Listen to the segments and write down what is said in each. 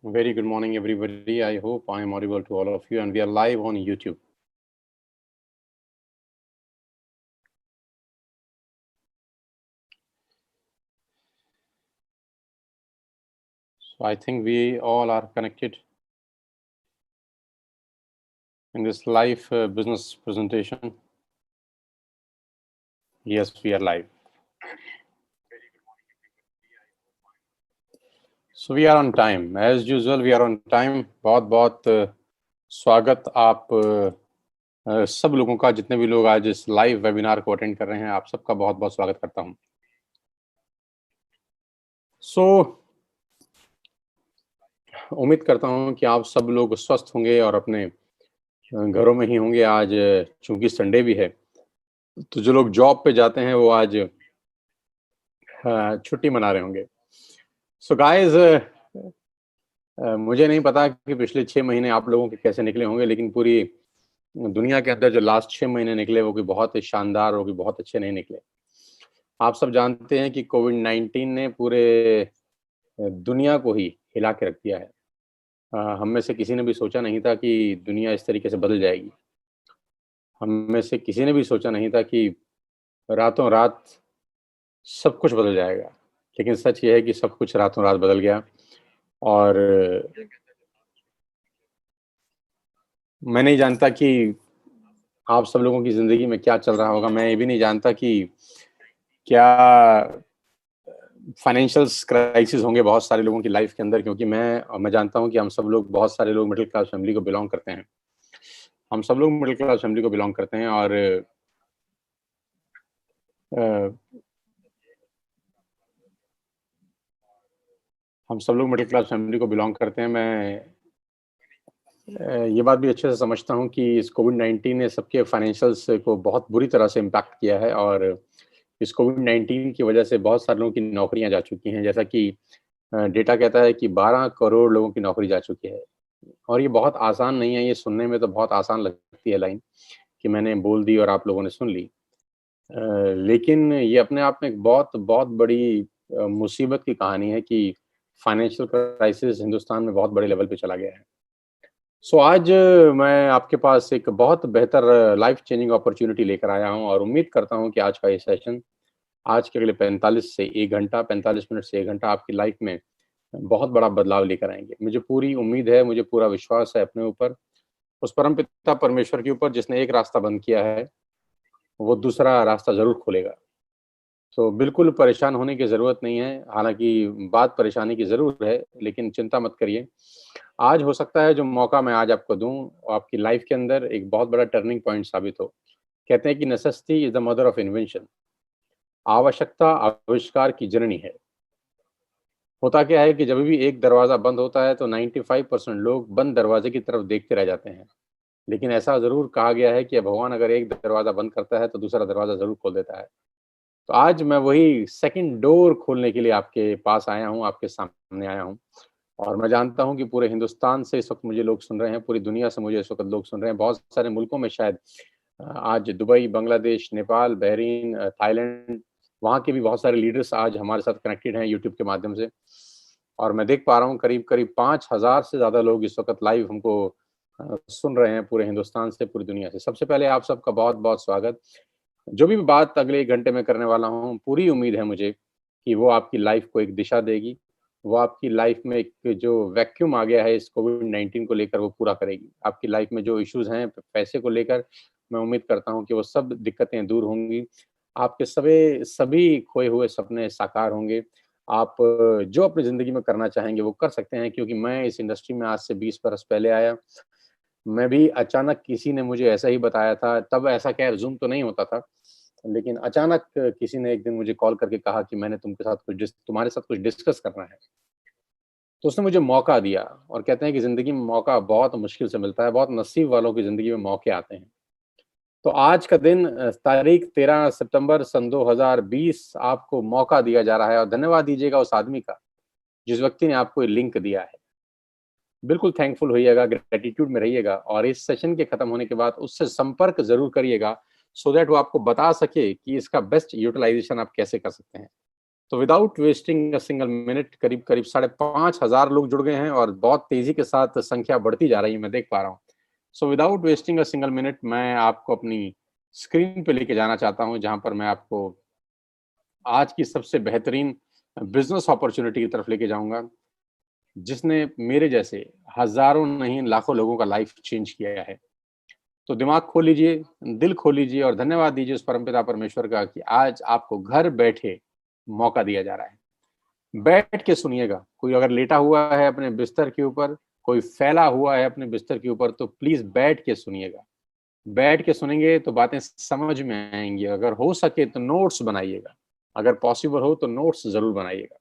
Very good morning, everybody. I hope I am audible to all of you, and we are live on YouTube. So I think we all are connected in this live business presentation. Yes, we are live. So we are on time. As usual, we are on time. बहुत बहुत स्वागत आप सब लोगों का, जितने भी लोग आज इस लाइव वेबिनार को अटेंड कर रहे हैं, आप सबका बहुत बहुत स्वागत करता हूं। उम्मीद करता हूं कि आप सब लोग स्वस्थ होंगे और अपने घरों में ही होंगे। आज चूंकि संडे भी है, तो जो लोग जॉब पे जाते हैं वो आज छुट्टी मना रहे होंगे। सो गाइस, मुझे नहीं पता कि पिछले 6 महीने आप लोगों के कैसे निकले होंगे, लेकिन पूरी दुनिया के अंदर जो लास्ट 6 महीने निकले वो भी बहुत ही शानदार, वो भी बहुत अच्छे नहीं निकले। आप सब जानते हैं कि कोविड-19 ने पूरे दुनिया को ही हिला के रख दिया है। हम में से किसी ने भी सोचा नहीं था कि दुनिया इस तरीके से बदल जाएगी। हम में से किसी ने भी सोचा नहीं था कि रातों-रात सब कुछ बदल जाएगा। लेकिन सच ये है कि सब कुछ रातों-रात बदल गया और मैं नहीं जानता कि आप सब लोगों की ज़िंदगी में क्या चल रहा होगा। मैं ये भी नहीं जानता कि क्या फाइनेंशियल्स क्राइसिस होंगे बहुत सारे लोगों की लाइफ के अंदर, क्योंकि मैं जानता हूँ कि हम सब लोग, बहुत सारे लोग मिडिल क्लास फैमिली को बिलॉन्ग करते हैं। हम सब लोग मिडिल क्लास फैमिली को बिलॉन्ग करते हैं और हम सब लोग मिडिल क्लास फैमिली को बिलॉन्ग करते हैं। मैं ये बात भी अच्छे से समझता हूँ कि इस कोविड-19 ने सबके फाइनेंशियल्स को बहुत बुरी तरह से इम्पैक्ट किया है और इस कोविड-19 की वजह से बहुत सारे लोगों की नौकरियाँ जा चुकी हैं। जैसा कि डेटा कहता है कि 12 करोड़ लोगों की नौकरी जा चुकी है और ये बहुत आसान नहीं है। ये सुनने में तो बहुत आसान लगती है लाइन कि मैंने बोल दी और आप लोगों ने सुन ली। लेकिन ये अपने आप में एक बहुत बहुत बड़ी मुसीबत की कहानी है कि फाइनेंशियल क्राइसिस हिंदुस्तान में बहुत बड़े लेवल पे चला गया है। आज मैं आपके पास एक बहुत बेहतर लाइफ चेंजिंग अपॉर्च्युनिटी लेकर आया हूँ और उम्मीद करता हूँ कि आज का ये सेशन, आज के अगले 45 से 1 घंटा, 45 मिनट से 1 घंटा आपकी लाइफ में बहुत बड़ा बदलाव लेकर आएँगे। मुझे पूरी उम्मीद है, मुझे पूरा विश्वास है अपने ऊपर, उस परमपिता परमेश्वर के ऊपर जिसने एक रास्ता बंद किया है, वो दूसरा रास्ता ज़रूर खोलेगा। तो बिल्कुल परेशान होने की ज़रूरत नहीं है, हालाँकि बात परेशानी की ज़रूर है, लेकिन चिंता मत करिए। आज हो सकता है जो मौका मैं आज आपको दूँ, वो आपकी लाइफ़ के अंदर एक बहुत बड़ा टर्निंग पॉइंट साबित हो। कहते हैं कि necessity is the mother of invention. आवश्यकता आविष्कार की जननी है। होता क्या है कि जब भी एक दरवाज़ा बंद होता है तो 95% लोग बंद दरवाजे की तरफ देखते रह जाते हैं। लेकिन ऐसा ज़रूर कहा गया है कि भगवान अगर एक दरवाज़ा बंद करता है तो दूसरा दरवाज़ा ज़रूर खोल देता है। तो आज मैं वही सेकंड डोर खोलने के लिए आपके पास आया हूँ, आपके सामने आया हूँ और मैं जानता हूँ कि पूरे हिंदुस्तान से इस वक़्त मुझे लोग सुन रहे हैं, पूरी दुनिया से मुझे इस वक़्त लोग सुन रहे हैं। बहुत सारे मुल्कों में शायद आज Dubai, Bangladesh, Nepal, Bahrain, Thailand, वहाँ के भी बहुत सारे लीडर्स आज हमारे साथ कनेक्टेड हैं यूट्यूब के माध्यम से और मैं देख पा रहा हूँ करीब-करीब 5000 से ज़्यादा लोग इस वक़्त लाइव हमको सुन रहे हैं पूरे हिंदुस्तान से, पूरी दुनिया से। सबसे पहले आप सबका बहुत-बहुत स्वागत। जो भी बात अगले 1 घंटे में करने वाला हूँ, पूरी उम्मीद है मुझे कि वो आपकी लाइफ़ को एक दिशा देगी। वो आपकी लाइफ़ में एक जो वैक्यूम आ गया है इस कोविड-19 को लेकर, वो पूरा करेगी। आपकी लाइफ़ में जो इश्यूज़ हैं पैसे को लेकर, मैं उम्मीद करता हूँ कि वो सब दिक्कतें दूर होंगी। आपके सभी खोए हुए सपने साकार होंगे। आप जो अपनी ज़िंदगी में करना चाहेंगे वो कर सकते हैं, क्योंकि मैं इस इंडस्ट्री में आज से 20 बरस पहले आया। मैं भी अचानक किसी ने मुझे ऐसा ही बताया था, तब ऐसा खैर ज़ूम तो नहीं होता था। लेकिन अचानक किसी ने एक दिन मुझे कॉल करके कहा कि मैंने तुम्हारे साथ कुछ डिस्कस करना है। तो उसने मुझे मौका दिया और कहते हैं कि ज़िंदगी में मौका बहुत मुश्किल से मिलता है, बहुत नसीब वालों की ज़िंदगी में मौके आते हैं। तो आज का दिन तारीख 13 सितंबर सन 2020 आपको मौका दिया जा रहा है और धन्यवाद दीजिएगा उस आदमी का, जिस व्यक्ति ने आपको ये लिंक दिया है। बिल्कुल थैंकफुल होइएगा, ग्रैटिट्यूड में रहिएगा और इस सेशन के खत्म होने के बाद उससे संपर्क ज़रूर करिएगा, सो दैट वो आपको बता सके कि इसका बेस्ट यूटिलाइज़ेशन आप कैसे कर सकते हैं। तो without wasting a single minute करीब करीब 5,500 लोग जुड़ गए हैं और बहुत तेजी के साथ संख्या बढ़ती जा रही है, मैं देख पा रहा हूँ। So without wasting a single minute मैं आपको अपनी स्क्रीन पे लेके जाना चाहता हूँ, जहाँ पर मैं आपको आज की सबसे बेहतरीन बिजनेस अपॉर्चुनिटी की तरफ लेके जाऊंगा, जिसने मेरे जैसे हजारों नहीं लाखों लोगों का लाइफ चेंज किया है। तो दिमाग खोल लीजिए, दिल खोल लीजिए और धन्यवाद दीजिए उस परमपिता परमेश्वर का कि आज आपको घर बैठे मौका दिया जा रहा है। बैठ के सुनिएगा। कोई अगर लेटा हुआ है अपने बिस्तर के ऊपर, कोई फैला हुआ है अपने बिस्तर के ऊपर, तो प्लीज बैठ के सुनिएगा। बैठ के सुनेंगे तो बातें समझ में आएंगी। अगर हो सके तो नोट्स बनाइएगा, अगर पॉसिबल हो तो नोट्स जरूर बनाइएगा।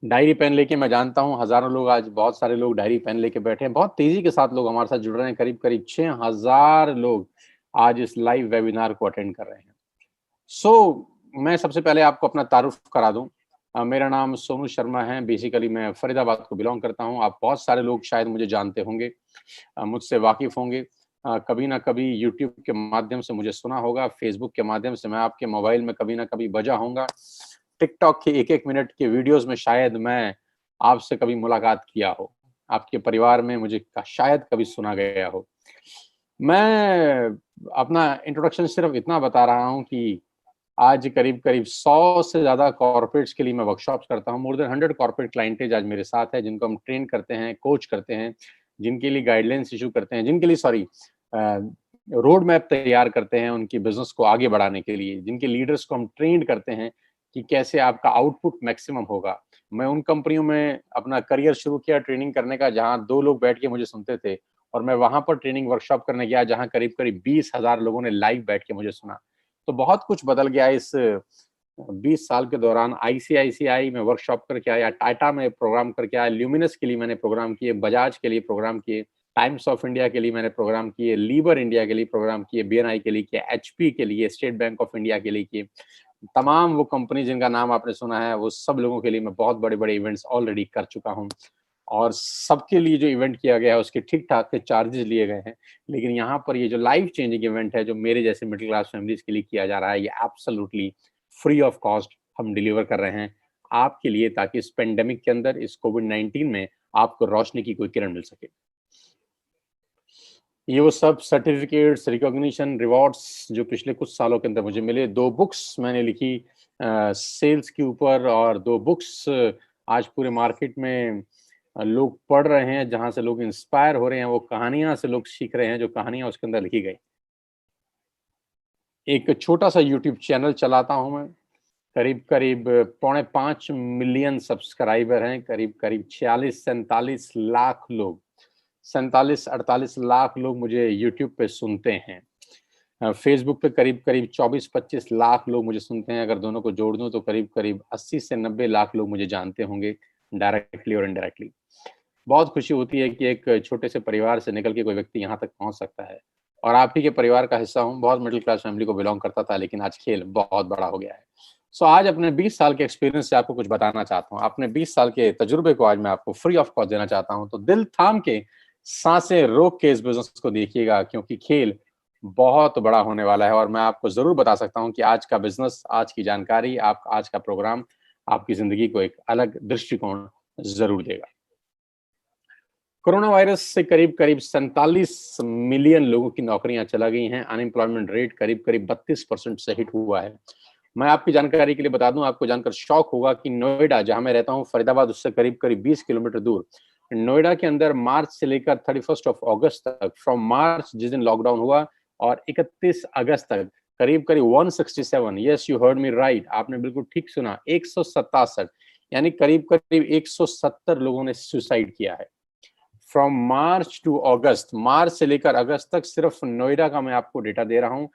डायरी पेन लेके, मैं जानता हूँ हजारों लोग, आज बहुत सारे लोग डायरी पेन लेके बैठे हैं। बहुत तेजी के साथ लोग हमारे साथ जुड़ रहे हैं। करीब करीब 6,000 लोग आज इस लाइव वेबिनार को अटेंड कर रहे हैं। मैं सबसे पहले आपको अपना तारुफ करा दूं। मेरा नाम सोनू शर्मा है। बेसिकली मैं फरीदाबाद को बिलोंग करता हूं। आप बहुत सारे लोग शायद मुझे जानते होंगे, मुझसे वाकिफ होंगे। कभी ना कभी यूट्यूब के माध्यम से मुझे सुना होगा, फेसबुक के माध्यम से मैं आपके मोबाइल में कभी ना कभी बजा होऊंगा। टिकटॉक के एक एक मिनट के वीडियोस में शायद मैं आपसे कभी मुलाकात किया हो। आपके परिवार में मुझे शायद कभी सुना गया हो। मैं अपना इंट्रोडक्शन सिर्फ इतना बता रहा हूं कि आज करीब-करीब 100 से ज़्यादा कॉर्पोरेट्स के लिए मैं वर्कशॉप्स करता हूँ। मोर देन 100 कॉर्पोरेट क्लाइंटेज आज मेरे साथ है, जिनको हम ट्रेन करते हैं, कोच करते हैं, जिनके लिए गाइडलाइंस इश्यू करते हैं, जिनके लिए रोड मैप तैयार करते हैं उनकी बिज़नेस को आगे बढ़ाने के लिए, जिनके लीडर्स को हम ट्रेन करते हैं कि कैसे आपका आउटपुट मैक्सिमम होगा। मैं उन कंपनियों में अपना करियर शुरू किया ट्रेनिंग करने का, जहाँ 2 लोग बैठ के मुझे सुनते थे और मैं वहाँ पर ट्रेनिंग वर्कशॉप करने गया, जहाँ करीब-करीब 20,000 लोगों ने लाइव बैठ के मुझे सुना। तो बहुत कुछ बदल गया इस 20 साल के दौरान। आईसीआईसीआई में वर्कशॉप करके आया, टाटा में प्रोग्राम करके आया, ल्यूमिनस के लिए मैंने प्रोग्राम किए, बजाज के लिए प्रोग्राम किए, टाइम्स ऑफ इंडिया के लिए मैंने प्रोग्राम किए, लीवर इंडिया के लिए प्रोग्राम किए, बीएनआई के लिए किए, एचपी के लिए, स्टेट बैंक ऑफ इंडिया के लिए किए। तमाम वो कंपनी जिनका नाम आपने सुना है, वो सब लोगों के लिए मैं बहुत बड़े-बड़े इवेंट्स ऑलरेडी कर चुका हूँ और सबके लिए जो इवेंट किया गया है, उसके ठीक-ठाक के चार्जेस लिए गए हैं। लेकिन यहाँ पर ये जो लाइफ चेंजिंग इवेंट है, जो मेरे जैसे मिडिल क्लास फैमिलीज़ के लिए किया जा रहा है, ये एब्सोल्यूटली फ्री ऑफ कॉस्ट हम डिलीवर कर रहे हैं आपके लिए, ताकि इस पेंडेमिक के अंदर, इस कोविड-19 में आपको रोशनी की कोई किरण मिल सके। ये वो सब सर्टिफिकेट्स, रिकॉग्निशन, रिवॉर्ड्स जो पिछले कुछ सालों के अंदर मुझे मिले। 2 बुक्स मैंने लिखी सेल्स के ऊपर और 2 बुक्स आज पूरे मार्केट में लोग पढ़ रहे हैं, जहाँ से लोग इंस्पायर हो रहे हैं, वो कहानियाँ से लोग सीख रहे हैं, जो कहानियाँ उसके अंदर लिखी गई। एक छोटा-सा यूट्यूब चैनल चलाता हूँ मैं, करीब-करीब पौने 5 मिलियन सब्सक्राइबर हैं, करीब-करीब 46-47 लाख लोग, 47-48 लाख लोग मुझे यूट्यूब पे सुनते हैं। फेसबुक पे करीब-करीब 24-25 लाख लोग मुझे सुनते हैं। अगर दोनों को जोड़ दूँ तो करीब-करीब 80 से 90 लाख लोग मुझे जानते होंगे, डायरेक्टली और इनडायरेक्टली। बहुत खुशी होती है कि एक छोटे से परिवार से निकल के कोई व्यक्ति यहाँ तक पहुँच सकता है और आप ही के परिवार का हिस्सा हूँ। बहुत मिडिल क्लास फैमिली को बिलॉन्ग करता था, लेकिन आज खेल बहुत बड़ा हो गया है। आज अपने 20 साल के एक्सपीरियंस से आपको कुछ बताना चाहता हूँ। अपने 20 साल के तजुर्बे को आज मैं आपको फ्री ऑफ कॉस्ट देना चाहता हूँ। तो दिल थाम के, साँसें रोक के इस बिज़नेस को देखिएगा, क्योंकि खेल बहुत बड़ा होने वाला है और मैं आपको ज़रूर बता सकता हूँ कि आज का बिज़नेस, आज की जानकारी, आप आज का प्रोग्राम आपकी ज़िंदगी को एक अलग दृष्टिकोण ज़रूर देगा। कोरोना वायरस से करीब-करीब 47 मिलियन लोगों की नौकरियां चला गई हैं। अनएम्प्लॉयमेंट रेट करीब-करीब 32% से हिट हुआ है। मैं आपकी जानकारी के लिए बता दूं, आपको जानकर शॉक होगा कि नोएडा, जहां मैं रहता हूं, फरीदाबाद उससे करीब-करीब 20 किलोमीटर दूर, नोएडा के अंदर मार्च से लेकर 31 ऑफ अगस्त तक, फ्रॉम मार्च जिस दिन लॉकडाउन हुआ और 31 अगस्त तक करीब-करीब 167, yes you heard me right, आपने बिल्कुल ठीक सुना, 167 यानी करीब-करीब 170 लोगों ने सुसाइड किया है। फ्रॉम मार्च टू अगस्त, मार्च से लेकर अगस्त तक सिर्फ नोएडा का मैं आपको डेटा दे रहा हूं।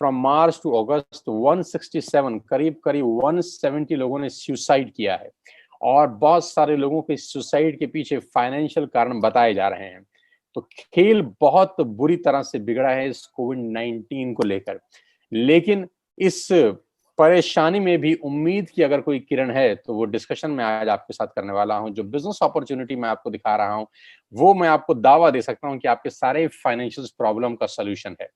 फ्रॉम मार्च टू अगस्त 167, करीब करीब 170 लोगों ने सुसाइड किया है और बहुत सारे लोगों के सुसाइड के पीछे फाइनेंशियल कारण बताए जा रहे हैं। तो खेल बहुत बुरी तरह से बिगड़ा है इस कोविड-19 को लेकर, लेकिन इस परेशानी में भी उम्मीद की अगर कोई किरण है, तो वो डिस्कशन मैं आज आपके साथ करने वाला हूं। जो बिजनेस अपॉर्चुनिटी मैं आपको दिखा रहा हूं, वो मैं आपको दावा दे सकता हूं कि आपके सारे फाइनेंशियल प्रॉब्लम का सॉल्यूशन है।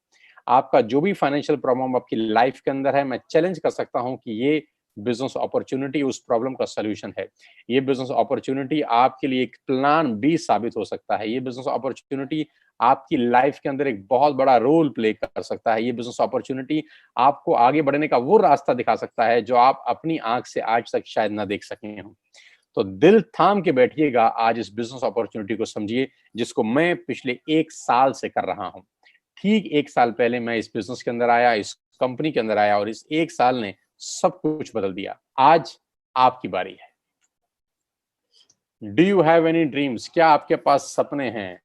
आपका जो भी फाइनेंशियल प्रॉब्लम आपकी लाइफ के अंदर है, मैं चैलेंज कर सकता हूं कि ये बिजनेस अपॉर्चुनिटी उस प्रॉब्लम का सॉल्यूशन है। ये बिजनेस अपॉर्चुनिटी आपके लिए एक प्लान बी साबित हो सकता है। ये बिजनेस अपॉर्चुनिटी आपकी लाइफ के अंदर एक बहुत बड़ा रोल प्ले कर सकता है। ये बिजनेस अपॉर्चुनिटी आपको आगे बढ़ने का वो रास्ता दिखा सकता है जो आप अपनी आंख से आज तक शायद ना देख सके हों। तो दिल थाम के बैठिएगा, आज इस बिजनेस अपॉर्चुनिटी को समझिए, जिसको मैं पिछले 1 साल से कर रहा हूं। ठीक 1 साल पहले मैं इस बिजनेस के अंदर आया, इस कंपनी के अंदर आया, और इस 1 साल ने सब कुछ बदल दिया। आज आपकी बारी है। Do you have any dreams? क्या आपके पास सपने हैं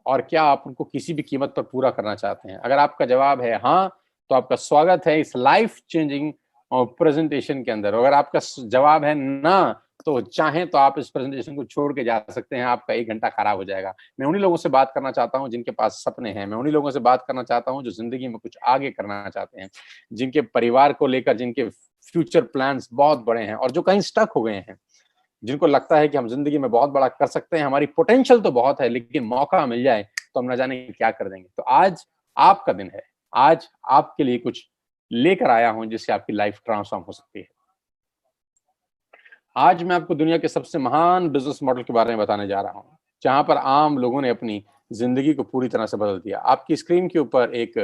और क्या आप उनको किसी भी कीमत पर पूरा करना चाहते हैं? अगर आपका जवाब है हाँ, तो आपका स्वागत है इस लाइफ चेंजिंग प्रेजेंटेशन के अंदर। अगर आपका जवाब है ना, तो चाहें तो आप इस प्रेजेंटेशन को छोड़ के जा सकते हैं, आपका 1 घंटा खराब हो जाएगा। मैं उन्हीं लोगों से बात करना चाहता हूं जिनके पास सपने हैं। मैं उन्हीं लोगों से बात करना चाहता हूं जो जिंदगी में कुछ आगे करना चाहते हैं, जिनके परिवार को लेकर, जिनके फ्यूचर प्लान्स बहुत बड़े हैं और जो कहीं स्टक हो गए हैं, जिनको लगता है कि हम जिंदगी में बहुत बड़ा कर सकते हैं, हमारी पोटेंशियल तो बहुत है, लेकिन मौका मिल जाए तो हम ना जाने क्या कर देंगे। तो आज आपका दिन है। आज आपके लिए कुछ लेकर आया हूं जिससे आपकी लाइफ ट्रांसफॉर्म हो सकती है। आज मैं आपको दुनिया के सबसे महान बिजनेस मॉडल के बारे में बताने जा रहा हूं, जहां पर आम लोगों ने अपनी जिंदगी को पूरी तरह से बदल दिया। आपकी स्क्रीन के ऊपर एक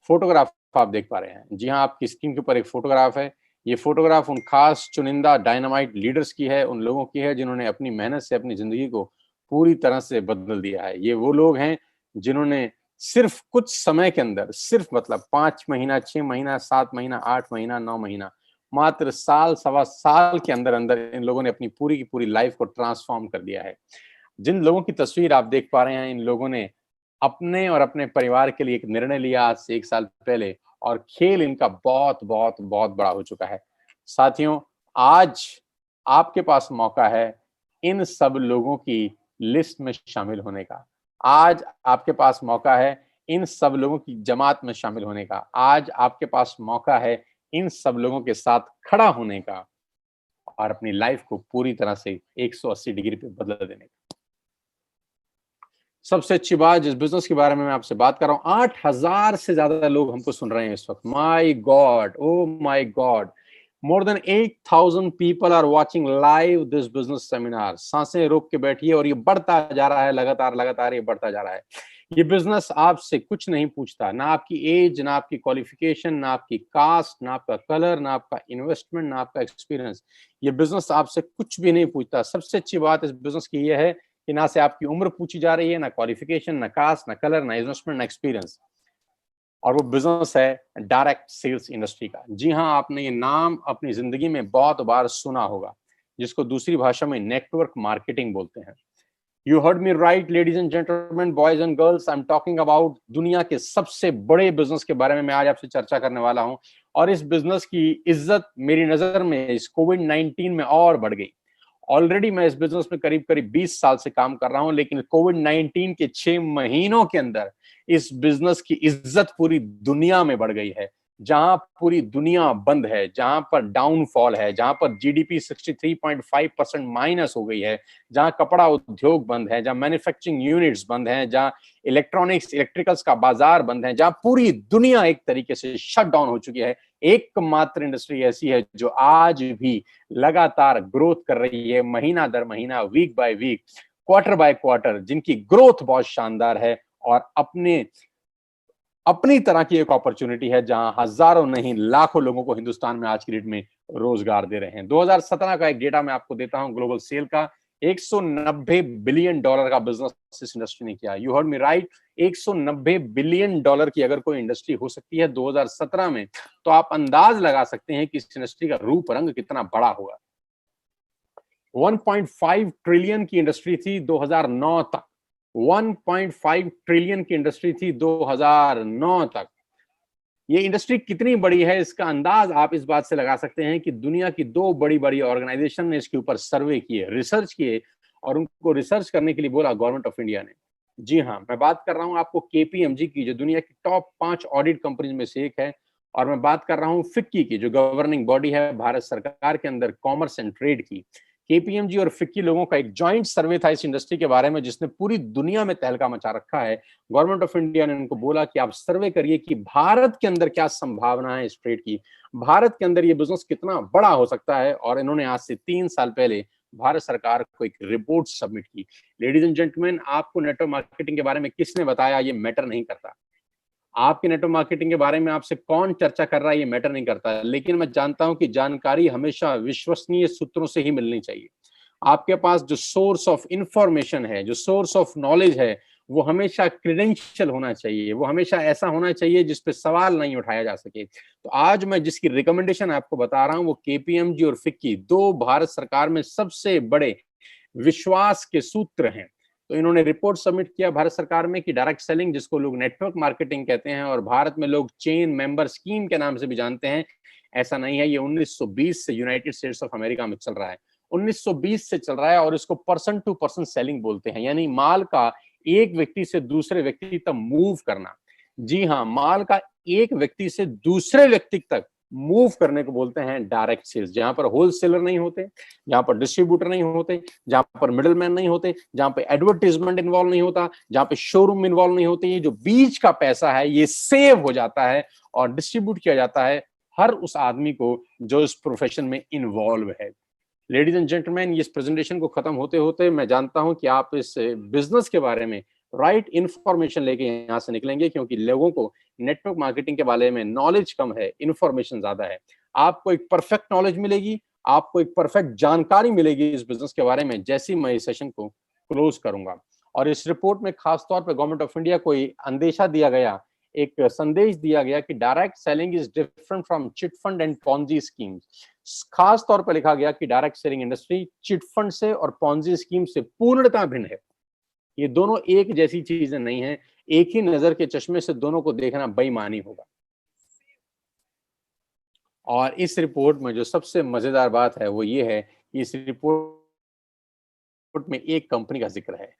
फोटोग्राफ आप देख पा रहे हैं। जी हाँ, आपकी स्क्रीन के ऊपर एक फोटोग्राफ है। ये फोटोग्राफ उन खास चुनिंदा डायनामाइट लीडर्स की है, उन लोगों की है जिन्होंने अपनी मेहनत से अपनी जिंदगी को पूरी तरह से बदल दिया है। ये वो लोग हैं जिन्होंने सिर्फ कुछ समय के अंदर, सिर्फ मतलब 5 महीना, 6 महीना, 7 महीना, 8 महीना, 9 महीना, मात्र साल, सवा साल के अंदर अंदर इन लोगों ने अपनी पूरी की पूरी लाइफ को ट्रांसफॉर्म कर दिया है। जिन लोगों की तस्वीर आप देख पा रहे हैं, इन लोगों ने अपने और अपने परिवार के लिए एक निर्णय लिया आज से 1 साल पहले, और खेल इनका बहुत बहुत बहुत बड़ा हो चुका है। साथियों, आज आपके पास मौका है इन सब लोगों की लिस्ट में शामिल होने का। आज आपके पास मौका है इन सब लोगों की जमात में शामिल होने का। आज आपके पास मौका है इन सब लोगों के साथ खड़ा होने का और अपनी लाइफ को पूरी तरह से 180 डिग्री पे बदल देने का। सबसे अच्छी बात, जिस बिजनेस के बारे में मैं आपसे बात कर रहा हूं, 8,000 से ज्यादा लोग हमको सुन रहे हैं इस वक्त। My god, oh my god, more than 8,000 people are watching live this business seminar. सांसें रोक के बैठिए, और ये बढ़ता जा रहा है, लगातार लगातार ये बढ़ता जा रहा है। ये बिजनेस आपसे कुछ नहीं पूछता, ना आपकी एज, ना आपकी क्वालिफिकेशन, ना आपकी कास्ट, ना आपका कलर, ना आपका इन्वेस्टमेंट, ना आपका एक्सपीरियंस। ये बिजनेस आपसे कुछ भी नहीं पूछता। सबसे अच्छी बात इस बिजनेस की यह है कि ना से आपकी उम्र पूछी जा रही है, ना क्वालिफिकेशन, ना कास्ट, ना कलर, ना इन्वेस्टमेंट, ना एक्सपीरियंस। और वो बिजनेस है डायरेक्ट सेल्स इंडस्ट्री का। जी हाँ, आपने ये नाम अपनी जिंदगी में बहुत बार सुना होगा, जिसको दूसरी भाषा में नेटवर्क मार्केटिंग बोलते हैं। You heard me right, ladies and gentleman, boys and girls, I am talking about दुनिया के सबसे बड़े बिजनेस के बारे में मैं आज आपसे चर्चा करने वाला हूं। और इस बिजनेस की इज्जत मेरी नजर में इस कोविड-19 में और बढ़ गई। ऑलरेडी मैं इस बिजनेस में करीब करीब 20 साल से काम कर रहा हूं, लेकिन कोविड-19 के 6 महीनों के अंदर इस बिजनेस की इज्जत पूरी दुनिया में बढ़ गई है। जहां पूरी दुनिया बंद है, जहां पर डाउनफॉल है, जहां पर जीडीपी 63.5% माइनस हो गई है, जहां कपड़ा उद्योग बंद है, जहां मैन्युफैक्चरिंग यूनिट्स बंद हैं, जहां इलेक्ट्रॉनिक्स, इलेक्ट्रिकल्स का बाजार बंद है, जहां पूरी दुनिया एक तरीके से शट डाउन हो चुकी है, एकमात्र इंडस्ट्री ऐसी है जो आज भी लगातार ग्रोथ कर रही है, महीना दर महीना, week by week, quarter by quarter, जिनकी ग्रोथ बहुत शानदार है और अपनी तरह की एक अपॉर्चुनिटी है, जहां हजारों नहीं लाखों लोगों को हिंदुस्तान में आज की डेट में रोजगार दे रहे हैं। 2017 का एक डेटा मैं आपको देता हूं, ग्लोबल सेल का। 190 बिलियन डॉलर का बिजनेस इस इंडस्ट्री ने किया। You heard me right, 190 billion dollar की अगर कोई इंडस्ट्री हो सकती है 2017 में, तो आप अंदाज लगा सकते हैं कि इस इंडस्ट्री का रूप रंग कितना बड़ा होगा। 1.5 ट्रिलियन की इंडस्ट्री थी 2009 तक। 1.5 ट्रिलियन की इंडस्ट्री थी 2009 तक। ये इंडस्ट्री कितनी बड़ी है, इसका अंदाज आप इस बात से लगा सकते हैं कि दुनिया की 2 बड़ी बड़ी ऑर्गेनाइजेशन ने इसके ऊपर सर्वे किए, रिसर्च किए, और उनको रिसर्च करने के लिए बोला गवर्नमेंट ऑफ इंडिया ने। जी हाँ, मैं बात कर रहा हूं आपको केपीएमजी की, जो दुनिया की टॉप 5 ऑडिट कंपनीज में से एक है। और मैं बात कर रहा हूं फिक्की की, जो गवर्निंग बॉडी है भारत सरकार के अंदर कॉमर्स एंड ट्रेड की। केपीएमजी और फिक्की लोगों का एक जॉइंट सर्वे था इस इंडस्ट्री के बारे में, जिसने पूरी दुनिया में तहलका मचा रखा है। गवर्नमेंट ऑफ इंडिया ने उनको बोला कि आप सर्वे करिए कि भारत के अंदर क्या संभावना है इस ट्रेड की, भारत के अंदर ये बिजनेस कितना बड़ा हो सकता है। और इन्होंने आज से 3 साल पहले भारत सरकार को एक रिपोर्ट सबमिट की। लेडीज एंड जेंटलमैन, आपको नेटवर्क मार्केटिंग के बारे में किसने बताया ये मैटर नहीं करता। आपके नेटवर्क मार्केटिंग के बारे में आपसे कौन चर्चा कर रहा है ये मैटर नहीं करता, लेकिन मैं जानता हूं कि जानकारी हमेशा विश्वसनीय सूत्रों से ही मिलनी चाहिए। आपके पास जो सोर्स ऑफ इंफॉर्मेशन है, जो सोर्स ऑफ नॉलेज है, वो हमेशा क्रेडेंशियल होना चाहिए, वो हमेशा ऐसा होना चाहिए जिस पे सवाल नहीं उठाया जा सके। तो आज मैं जिसकी रिकमेंडेशन आपको बता रहा हूं वो केपीएमजी और फिक्की, दो भारत सरकार में सबसे बड़े विश्वास के सूत्र हैं। तो इन्होंने रिपोर्ट सबमिट किया भारत सरकार में कि डायरेक्ट सेलिंग, जिसको लोग नेटवर्क मार्केटिंग कहते हैं और भारत में लोग चेन मेंबर स्कीम के नाम से भी जानते हैं, ऐसा नहीं है। ये 1920 से यूनाइटेड स्टेट्स ऑफ अमेरिका में चल रहा है, 1920 से चल रहा है, और इसको पर्सन टू पर्सन सेलिंग बोलते हैं, यानी माल का एक व्यक्ति से दूसरे व्यक्ति तक मूव करना। जी हाँ, माल का एक व्यक्ति से दूसरे व्यक्ति तक मूव करने को बोलते हैं डायरेक्ट सेल्स, जहां पर होलसेलर नहीं होते, जहां पर डिस्ट्रीब्यूटर नहीं होते, जहां पर मिडलमैन नहीं होते, जहां पे एडवर्टीजमेंट इन्वॉल्व नहीं होता, जहां पे शोरूम इन्वॉल्व नहीं होते। ये जो बीच का पैसा है ये सेव हो जाता है और डिस्ट्रीब्यूट किया जाता है हर उस आदमी को जो इस प्रोफेशन में इन्वॉल्व है। लेडीज एंड जेंटलमैन, इस प्रेजेंटेशन को खत्म होते होते मैं जानता हूं कि आप इस बिजनेस के बारे में राइट इंफॉर्मेशन लेके यहाँ से निकलेंगे, क्योंकि लोगों को नेटवर्क मार्केटिंग के बारे में नॉलेज कम है, इंफॉर्मेशन ज्यादा है। आपको एक परफेक्ट नॉलेज मिलेगी, आपको एक परफेक्ट जानकारी मिलेगी इस बिजनेस के बारे में जैसे ही मैं इस सेशन को क्लोज करूंगा। और इस रिपोर्ट में खासतौर पर गवर्नमेंट ऑफ इंडिया को अंदेशा दिया गया, एक संदेश दिया गया कि direct selling is different from chit fund and Ponzi schemes. खास तौर पर लिखा गया कि direct selling industry chit fund से और पॉन्जी स्कीम से पूर्णतः भिन्न है। ये दोनों एक जैसी चीजें नहीं है, एक ही नजर के चश्मे से दोनों को देखना बेईमानी होगा। और इस रिपोर्ट में जो सबसे मजेदार बात है वो ये है कि इस रिपोर्ट में एक कंपनी का जिक्र है।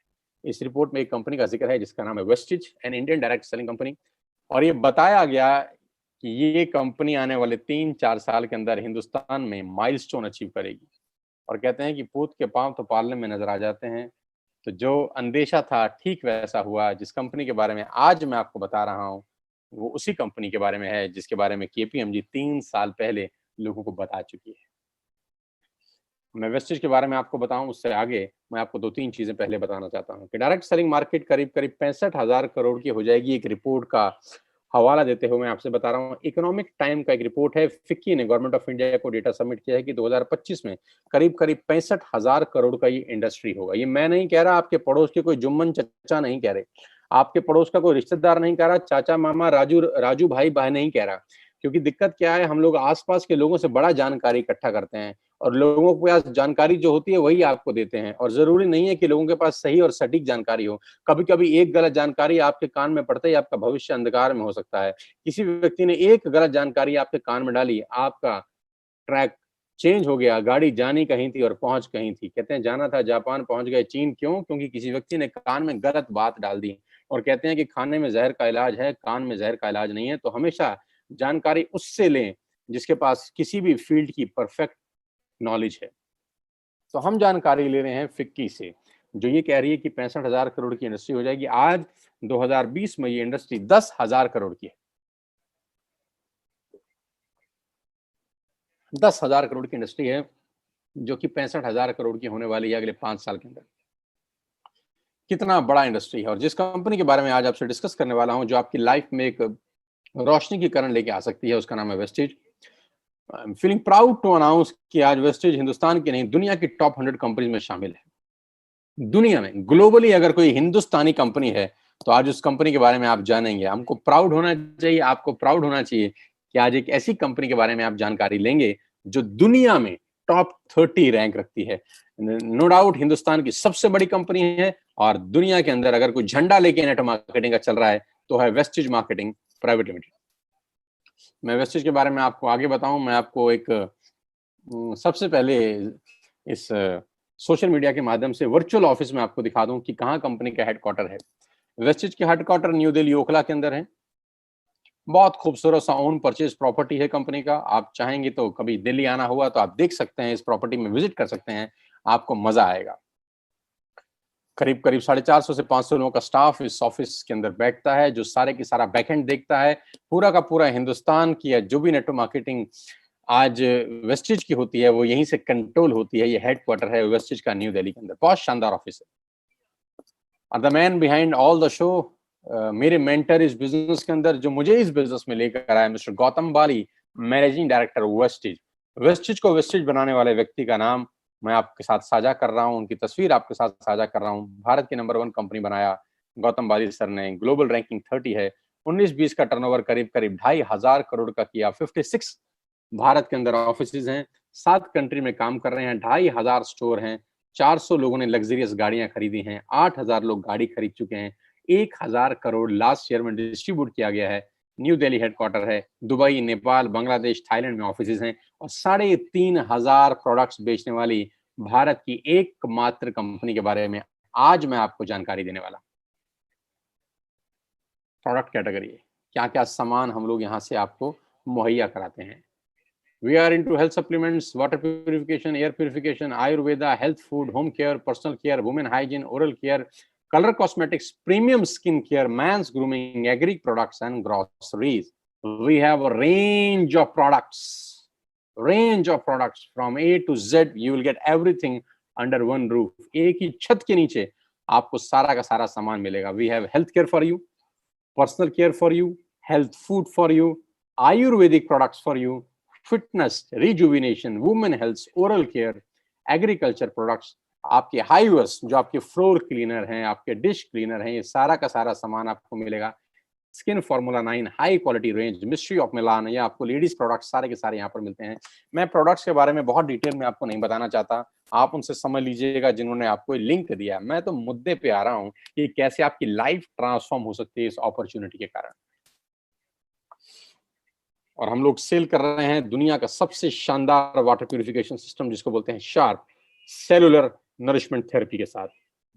इस रिपोर्ट में एक कंपनी का जिक्र है जिसका नाम है Vestige, an Indian direct selling company. और ये बताया गया कि ये कंपनी आने वाले 3-4 साल के अंदर हिंदुस्तान में माइलस्टोन अचीव करेगी। और कहते हैं कि पूत के पांव तो पालने में नजर आ जाते हैं। तो जो अंदेशा था ठीक वैसा हुआ। जिस कंपनी के बारे में आज मैं आपको बता रहा हूं वो उसी कंपनी के बारे में है जिसके बारे में केपीएमजी 3 साल पहले लोगों को बता चुकी है। मैं वेस्टेज के बारे में आपको बताऊं उससे आगे मैं आपको 2-3 चीजें पहले बताना चाहता हूं कि डायरेक्ट सेलिंग मार्केट करीब 65,000 करोड़ की हो जाएगी। एक रिपोर्ट का हवाला देते हुए मैं आपसे बता रहा हूं, इकोनॉमिक टाइम का एक रिपोर्ट है, फिक्की ने गवर्नमेंट ऑफ इंडिया को डेटा सबमिट किया है कि 2025 में करीब 65,000 करोड़ का ये इंडस्ट्री होगा। ये मैं नहीं कह रहा, आपके पड़ोस के कोई जुम्मन चचा नहीं कह रहे, आपके पड़ोस का कोई रिश्तेदार नहीं कह रहा, चाचा मामा राजू भाई बहन नहीं कह रहा। क्योंकि दिक्कत क्या है, हम लोग आसपास के लोगों से बड़ा जानकारी इकट्ठा करते हैं और लोगों के पास जानकारी जो होती है वही आपको देते हैं, और जरूरी नहीं है कि लोगों के पास सही और सटीक जानकारी हो। कभी कभी एक गलत जानकारी आपके कान में पड़ते ही आपका भविष्य अंधकार में हो सकता है। किसी व्यक्ति ने एक गलत जानकारी आपके कान में डाली, आपका ट्रैक चेंज हो गया, गाड़ी जानी कहीं थी और पहुंच कहीं थी। कहते हैं जाना था जापान, पहुंच गए चीन। क्यों? क्योंकि किसी व्यक्ति ने कान में गलत बात डाल दी। और कहते हैं कि खाने में जहर का इलाज है, कान में जहर का इलाज नहीं है। तो हमेशा जानकारी उससे लें जिसके पास किसी भी फील्ड की परफेक्ट नॉलेज है। तो हम जानकारी ले रहे हैं फिक्की से, जो ये कह रही है कि 65,000 करोड़ की इंडस्ट्री हो जाएगी। आज 2020 में ये इंडस्ट्री 10,000 करोड़ की है। 10,000 करोड़ की इंडस्ट्री है जो कि 65,000 करोड़ की होने वाली है अगले 5 साल के अंदर। कितना बड़ा इंडस्ट्री है। और जिस कंपनी के बारे में आज आपसे डिस्कस करने वाला हूं, जो आपकी लाइफ में एक रोशनी की किरण लेके आ सकती है, उसका नाम है Vestige. I am feeling proud to announce कि आज वेस्टेज हिंदुस्तान की नहीं दुनिया की टॉप 100 कंपनीज में शामिल है। दुनिया में ग्लोबली अगर कोई हिंदुस्तानी कंपनी है तो आज उस कंपनी के बारे में आप जानेंगे। हमको प्राउड होना चाहिए, आपको प्राउड होना चाहिए कि आज एक ऐसी कंपनी के बारे में आप जानकारी लेंगे जो दुनिया में टॉप 30 रैंक रखती है। नो डाउट हिंदुस्तान की सबसे बड़ी कंपनी है और दुनिया के अंदर अगर कोई झंडा लेके नेटवर्क मार्केटिंग का चल रहा है तो है वेस्टेज मार्केटिंग प्राइवेट लिमिटेड। मैं वेस्टेज के बारे में आपको आगे बताऊं, मैं आपको एक सबसे पहले इस सोशल मीडिया के माध्यम से वर्चुअल ऑफिस में आपको दिखा दूं कि कहां कंपनी का हेडक्वार्टर है। वेस्टेज के हेडक्वार्टर न्यू दिल्ली ओखला के अंदर है। बहुत खूबसूरत सा ओन परचेज प्रॉपर्टी है कंपनी का। आप चाहेंगे तो कभी दिल्ली आना हुआ तो आप देख सकते हैं, इस प्रॉपर्टी में विजिट कर सकते हैं। आपको मजा आएगा। करीब करीब 450 से 500 लोगों का स्टाफ इस ऑफिस के अंदर बैठता है, जो सारे की सारा बैकएंड देखता है। पूरा का पूरा हिंदुस्तान की या जो भी नेटवर्क मार्केटिंग आज वेस्टिज की होती है, वो यहीं से कंट्रोल होती है। ये हेडक्वार्टर है वेस्टिज का न्यू दिल्ली के अंदर। बहुत शानदार ऑफिस है। The man behind all the show, मेरे मेंटर इस बिजनेस के अंदर, जो मुझे इस बिजनेस में लेकर आया, मिस्टर गौतम बाली, मैनेजिंग डायरेक्टर वेस्टिज। वेस्टिज को वेस्टिज बनाने वाले व्यक्ति का नाम मैं आपके साथ साझा कर रहा हूं, उनकी तस्वीर आपके साथ साझा कर रहा हूं। भारत की नंबर 1 कंपनी बनाया गौतम बाली सर ने। ग्लोबल रैंकिंग 30 है। 19-20 का टर्नओवर करीब करीब 2,500 करोड़ का किया। 56 भारत के अंदर ऑफिस हैं। 7 कंट्री में काम कर रहे हैं। 2,500 स्टोर हैं। 400 लोगों ने लग्जरियस गाड़ियां खरीदी हैं। 8,000 लोग गाड़ी खरीद चुके हैं। 1,000 करोड़ लास्ट ईयर में डिस्ट्रीब्यूट किया गया है। न्यू दिल्ली हेडक्वार्टर है। दुबई, नेपाल, बांग्लादेश, थाईलैंड में ऑफिस हैं और 3,500 प्रोडक्ट्स बेचने वाली भारत की एकमात्र कंपनी के बारे में आज मैं आपको जानकारी देने वाला। प्रोडक्ट कैटेगरी, क्या क्या सामान हम लोग यहाँ से आपको मुहैया कराते हैं। We are into health supplements, water purification, air purification, Ayurveda, health food, home care, personal care, women hygiene, oral care, color cosmetics, premium skin care, man's grooming, agri products, and groceries. We have a range of products from A to Z. You will get everything under one roof. एक ही छत के नीचे आपको सारा का सारा सामान मिलेगा. We have health care for you, personal care for you, health food for you, Ayurvedic products for you, fitness, rejuvenation, women health, oral care, agriculture products, आपके हाईवर्स जो आपके फ्लोर क्लीनर हैं, आपके डिश क्लीनर हैं, ये सारा का सारा सामान आपको मिलेगा। Skin formula 9 high quality range, mystery of Milan, या आपको लेडीज प्रोडक्ट्स सारे के सारे यहाँ पर मिलते हैं। मैं प्रोडक्ट्स के बारे में बहुत डिटेल में आपको नहीं बताना चाहता, आप उनसे समझ लीजिएगा जिन्होंने आपको लिंक दिया। मैं तो मुद्दे पे आ रहा हूँ कि कैसे आपकी लाइफ ट्रांसफॉर्म हो सकती है इस अपॉर्चुनिटी के कारण। और हम लोग सेल कर रहे हैं दुनिया का सबसे शानदार वाटर प्यूरिफिकेशन सिस्टम, जिसको बोलते हैं शार्प सेलुलर नरिशमेंट थेरेपी के साथ।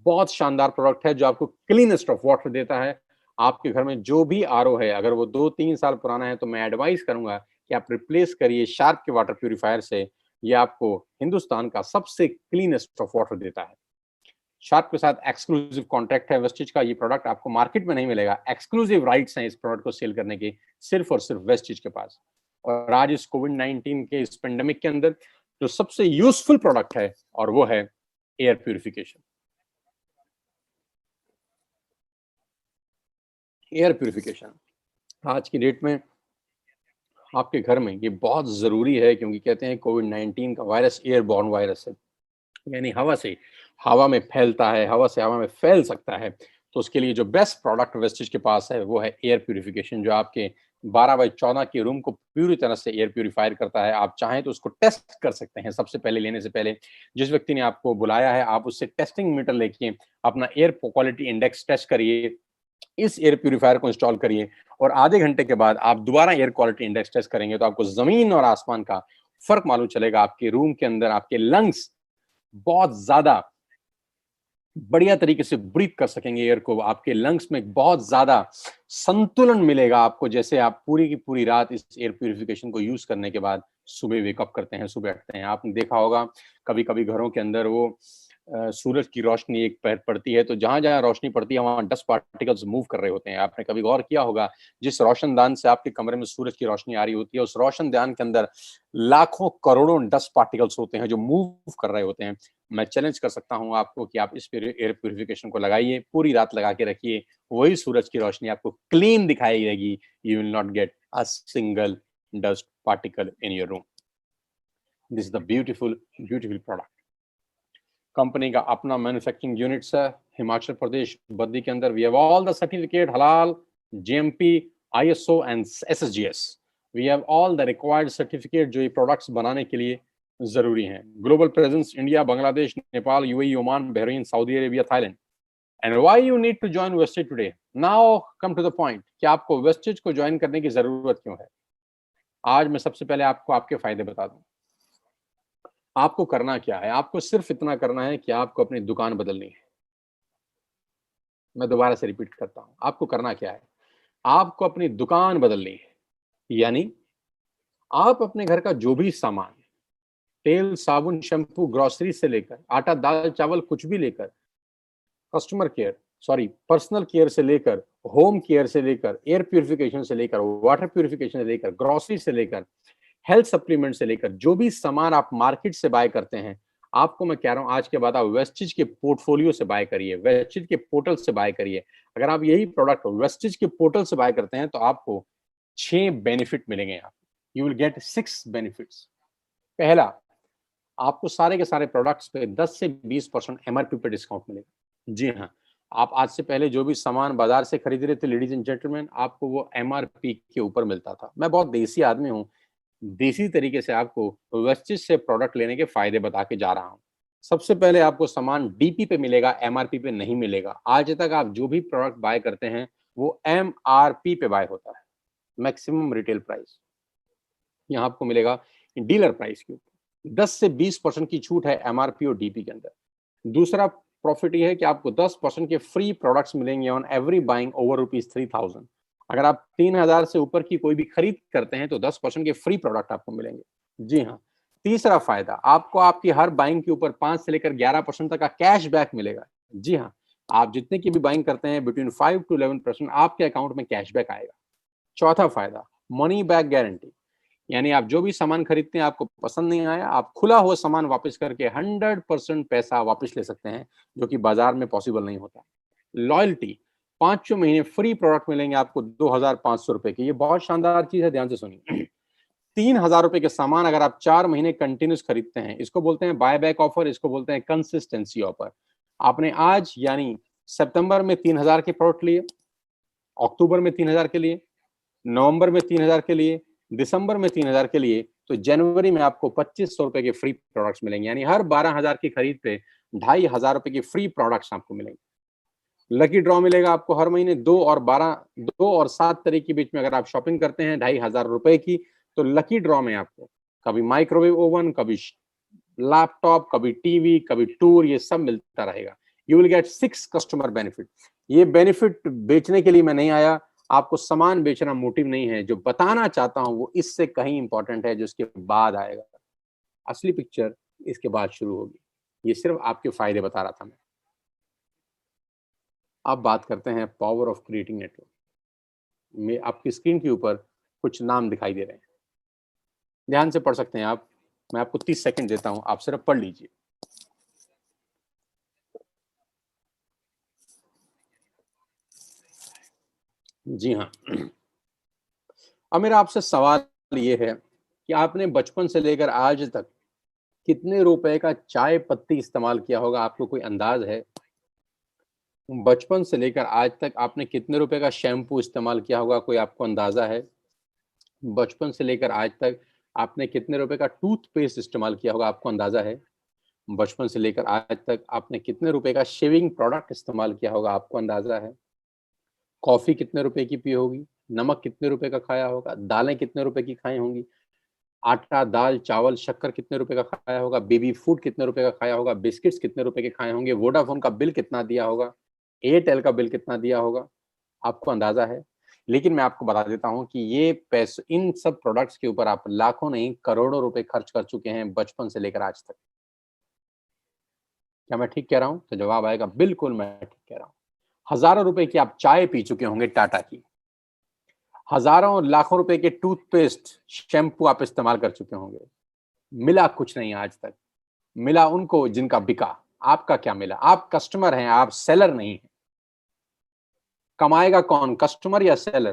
बहुत शानदार प्रोडक्ट है जो आपको क्लीनेस्ट ऑफ वाटर देता है। आपके घर में जो भी आरओ है, अगर वो 2-3 साल पुराना है, तो मैं एडवाइस करूंगा कि आप रिप्लेस करिए शार्प के वाटर प्यूरिफायर से। ये आपको हिंदुस्तान का सबसे क्लीनेस्ट ऑफ वाटर देता है। शार्प के साथ एक्सक्लूसिव कॉन्ट्रैक्ट है वेस्टिज का। ये प्रोडक्ट आपको मार्केट में नहीं मिलेगा। एक्सक्लूसिव राइट्स हैं इस प्रोडक्ट को सेल करने के सिर्फ और सिर्फ वेस्टिज के पास। और आज इस कोविड-19 के इस पेंडेमिक के अंदर जो सबसे यूजफुल प्रोडक्ट है, और वो है एयर प्यूरिफिकेशन। एयर प्यूरिफिकेशन आज की डेट में आपके घर में ये बहुत जरूरी है, क्योंकि कहते हैं कोविड-19 का वायरस एयरबॉर्न वायरस है, यानी हवा में फैलता है, हवा से हवा में फैल सकता है। तो उसके लिए जो बेस्ट प्रोडक्ट वेस्टिज के पास है वो है एयर प्यूरिफिकेशन, जो आपके 12x14 के रूम को पूरी तरह से एयर प्यूरिफायर करता है। आप चाहें तो उसको टेस्ट कर सकते हैं। सबसे पहले लेने से पहले जिस व्यक्ति ने आपको बुलाया है, आप उससे टेस्टिंग मीटर लेके अपना एयर क्वालिटी इंडेक्स टेस्ट करिए, इस एयर प्यूरिफायर को इंस्टॉल करिए, और आधे घंटे के बाद आप दोबारा एयर क्वालिटी इंडेक्स टेस्ट करेंगे तो आपको जमीन और आसमान का फर्क मालूम चलेगा। आपके रूम के अंदर आपके लंग्स बहुत ज्यादा बढ़िया तरीके से ब्रीथ कर सकेंगे एयर को। आपके लंग्स में बहुत ज्यादा संतुलन मिलेगा आपको, जैसे आप पूरी की पूरी रात इस एयर प्यूरिफिकेशन को यूज करने के बाद सुबह वेकअप करते हैं, सुबह उठते हैं। आपने देखा होगा कभी कभी घरों के अंदर वो सूरज की रोशनी एक पड़ती है, तो जहां जहां रोशनी पड़ती है वहां डस्ट पार्टिकल्स मूव कर रहे होते हैं। आपने कभी गौर किया होगा, जिस रोशनदान से आपके कमरे में सूरज की रोशनी आ रही होती है, उस रोशनदान के अंदर लाखों करोड़ों डस्ट पार्टिकल्स होते हैं जो मूव कर रहे होते हैं। मैं चैलेंज कर सकता हूं आपको कि आप इस एयर प्यूरिफिकेशन को लगाइए, पूरी रात लगा के रखिए, वही सूरज की रोशनी आपको क्लीन दिखाई देगी। You will not get a single dust particle in your room. This is the beautiful product. Company का अपना मैन्युफैक्चरिंग यूनिट्स है हिमाचल प्रदेश बद्दी के अंदर। We have all the certificate हलाल, GMP, ISO and SSGS. We have all the required certificate जो ये products बनाने के लिए जरूरी हैं। Global presence India, Bangladesh, Nepal, UAE, Oman, Bahrain, Saudi Arabia, Thailand. And why you need to join Vestige today? Now come to the point कि आपको wastage को ज्वाइन करने की जरूरत क्यों है। आज मैं सबसे पहले आपको आपके फायदे बता दूं। आपको करना क्या है? आपको सिर्फ इतना करना है कि आपको अपनी दुकान बदलनी है। मैं दोबारा से रिपीट करता हूं, आपको करना क्या है? आपको अपनी दुकान बदलनी है। यानी आप अपने घर का जो भी सामान तेल, साबुन, शैम्पू, ग्रोसरी से लेकर आटा, दाल, चावल कुछ भी लेकर, customer care, sorry personal care से लेकर, होम केयर से लेकर, एयर प्यूरिफिकेशन से लेकर, वाटर प्यूरिफिकेशन से लेकर, ग्रोसरी से लेकर, हेल्थ सप्लीमेंट से लेकर, जो भी सामान आप मार्केट से बाय करते हैं, आपको मैं कह रहा हूं आज के बाद आप वेस्टिज के पोर्टफोलियो से बाय करिए, वेस्टिज के पोर्टल से बाय करिए। अगर आप यही प्रोडक्ट वेस्टिज के पोर्टल से बाय करते हैं तो आपको 6 बेनिफिट मिलेंगे। यहाँ यू विल गेट 6 बेनिफिट्स। पहला, आपको सारे के सारे प्रोडक्ट्स पे 10 से 20% एमआरपी पे डिस्काउंट मिलेगा। जी हाँ, आप आज से पहले जो भी सामान बाजार से खरीद रहे थे लेडीज एंड जेंटलमैन, आपको वो एमआरपी के ऊपर मिलता था। मैं बहुत देसी आदमी हूँ, देसी तरीके से आपको वेस्टिज से प्रोडक्ट लेने के फायदे बता के जा रहा हूँ। सबसे पहले आपको सामान डीपी पे मिलेगा, एमआरपी पे नहीं मिलेगा। आज तक आप जो भी प्रोडक्ट बाय करते हैं वो एमआरपी पे बाय होता है, मैक्सिमम रिटेल प्राइस। यहाँ आपको मिलेगा डीलर प्राइस के ऊपर 10 से 20% की छूट है एमआरपी और डीपी के अंदर। दूसरा प्रॉफिट ये है कि आपको 10% के फ्री प्रोडक्ट्स मिलेंगे ऑन एवरी बाइंग ओवर ₹3000। अगर आप 3000 से ऊपर की कोई भी खरीद करते हैं तो 10% के फ्री प्रोडक्ट आपको मिलेंगे। जी हाँ। तीसरा फायदा, आपको आपकी हर बाइंग के ऊपर 5 से लेकर 11% तक का कैश बैक मिलेगा। जी हाँ, आप जितने की भी बाइंग करते हैं बिटवीन 5 to 11% आपके अकाउंट में कैश बैक आएगा। चौथा फायदा, मनी बैक गारंटी, यानी आप जो भी सामान खरीदते हैं आपको पसंद नहीं आया, आप खुला हुआ सामान वापस करके 100% पैसा वापस ले सकते हैं, जो कि बाजार में पॉसिबल नहीं होता। लॉयल्टी, 5 महीने फ्री प्रोडक्ट मिलेंगे आपको ₹2500 के। ये बहुत शानदार चीज है, ध्यान से सुनिए। ₹3000 के सामान अगर आप 4 महीने कंटिन्यूस खरीदते हैं, इसको बोलते हैं बाय बैक ऑफर, इसको बोलते हैं कंसिस्टेंसी ऑफर। आपने आज यानी सितंबर में 3000 के प्रोडक्ट लिए, अक्टूबर में 3000 के लिए, नवंबर में 3000 के लिए, दिसंबर में 3000 के लिए, तो जनवरी में आपको ₹2500 के फ्री प्रोडक्ट्स मिलेंगे। यानी हर 12000 की खरीद पे ₹2500 के फ्री प्रोडक्ट्स आपको मिलेंगे। लकी ड्रॉ मिलेगा आपको हर महीने 2 और 7 तारीख के बीच में। अगर आप शॉपिंग करते हैं ₹2500 की, तो लकी ड्रॉ में आपको कभी माइक्रोवेव ओवन, कभी लैपटॉप, कभी टीवी, कभी टूर, ये सब मिलता रहेगा। You will get 6 customer benefit. ये बेनिफिट बेचने के लिए मैं नहीं आया, आपको सामान बेचना मोटिव नहीं है। जो बताना चाहता हूं वो इससे कहीं इंपॉर्टेंट है, जो इसके बाद आएगा। असली पिक्चर इसके बाद शुरू होगी। ये सिर्फ आपके फायदे बता रहा था मैं। अब बात करते हैं पावर ऑफ क्रिएटिंग नेटवर्क में। आपकी स्क्रीन के ऊपर कुछ नाम दिखाई दे रहे हैं, ध्यान से पढ़ सकते हैं आप। मैं आपको 30 सेकंड देता हूं, आप सिर्फ पढ़ लीजिए। जी हाँ। अब मेरा आपसे सवाल ये है कि आपने बचपन से लेकर आज तक कितने रुपए का चाय पत्ती इस्तेमाल किया होगा? आपको कोई अंदाज है? बचपन से लेकर आज तक आपने कितने रुपए का शैम्पू इस्तेमाल किया होगा? कोई आपको अंदाजा है? बचपन से लेकर आज तक आपने कितने रुपए का टूथपेस्ट इस्तेमाल किया होगा? आपको अंदाजा है? बचपन से लेकर आज तक आपने कितने रुपए का शेविंग प्रोडक्ट इस्तेमाल किया होगा? आपको अंदाजा है? कॉफी कितने रुपए की पी होगी? नमक कितने रुपए का खाया होगा? दालें कितने रुपए की खाई होंगी? आटा, दाल, चावल, शक्कर कितने रुपए का खाया होगा? बेबी फूड कितने रुपए का खाया होगा? बिस्किट्स कितने रुपए के खाए होंगे? वोडाफोन का बिल कितना दिया होगा? एयरटेल का बिल कितना दिया होगा? आपको अंदाजा है? लेकिन मैं आपको बता देता हूँ कि ये पैसे, इन सब प्रोडक्ट्स के ऊपर आप लाखों नहीं करोड़ों रुपए खर्च कर चुके हैं बचपन से लेकर आज तक। क्या मैं ठीक कह रहा हूँ? तो जवाब आएगा बिल्कुल मैं ठीक कह रहा हूँ। हजारों रुपए की आप चाय पी चुके होंगे टाटा की, हजारों लाखों रुपए के टूथपेस्ट, शैम्पू आप इस्तेमाल कर चुके होंगे। मिला कुछ नहीं आज तक। मिला उनको जिनका बिका। आपका क्या मिला? आप कस्टमर हैं, आप सेलर नहीं हैं। कमाएगा कौन, कस्टमर या सेलर?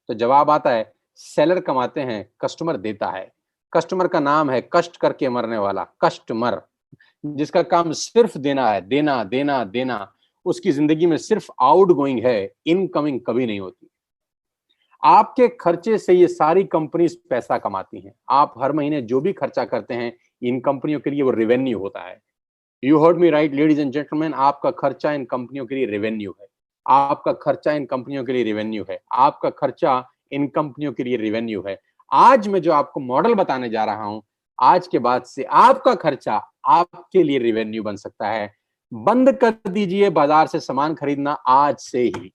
तो जवाब आता है सेलर कमाते हैं, कस्टमर देता है। कस्टमर का नाम है कष्ट करके मरने वाला कस्टमर, जिसका काम सिर्फ देना है, देना देना देना। उसकी जिंदगी में सिर्फ आउटगोइंग है, इनकमिंग कभी नहीं होती। आपके खर्चे से ये सारी कंपनीज पैसा कमाती हैं। आप हर महीने जो भी खर्चा करते हैं इन कंपनियों के लिए वो रेवेन्यू होता है। You heard me right ladies and gentleman, आपका खर्चा इन कंपनियों के लिए रेवेन्यू है। आपका खर्चा इन कंपनियों के लिए रेवेन्यू है। आपका खर्चा इन कंपनियों के लिए रेवेन्यू है। आज मैं जो आपको मॉडल बताने जा रहा हूं, आज के बाद से आपका खर्चा आपके लिए रेवेन्यू बन सकता है। बंद कर दीजिए बाजार से सामान खरीदना आज से ही।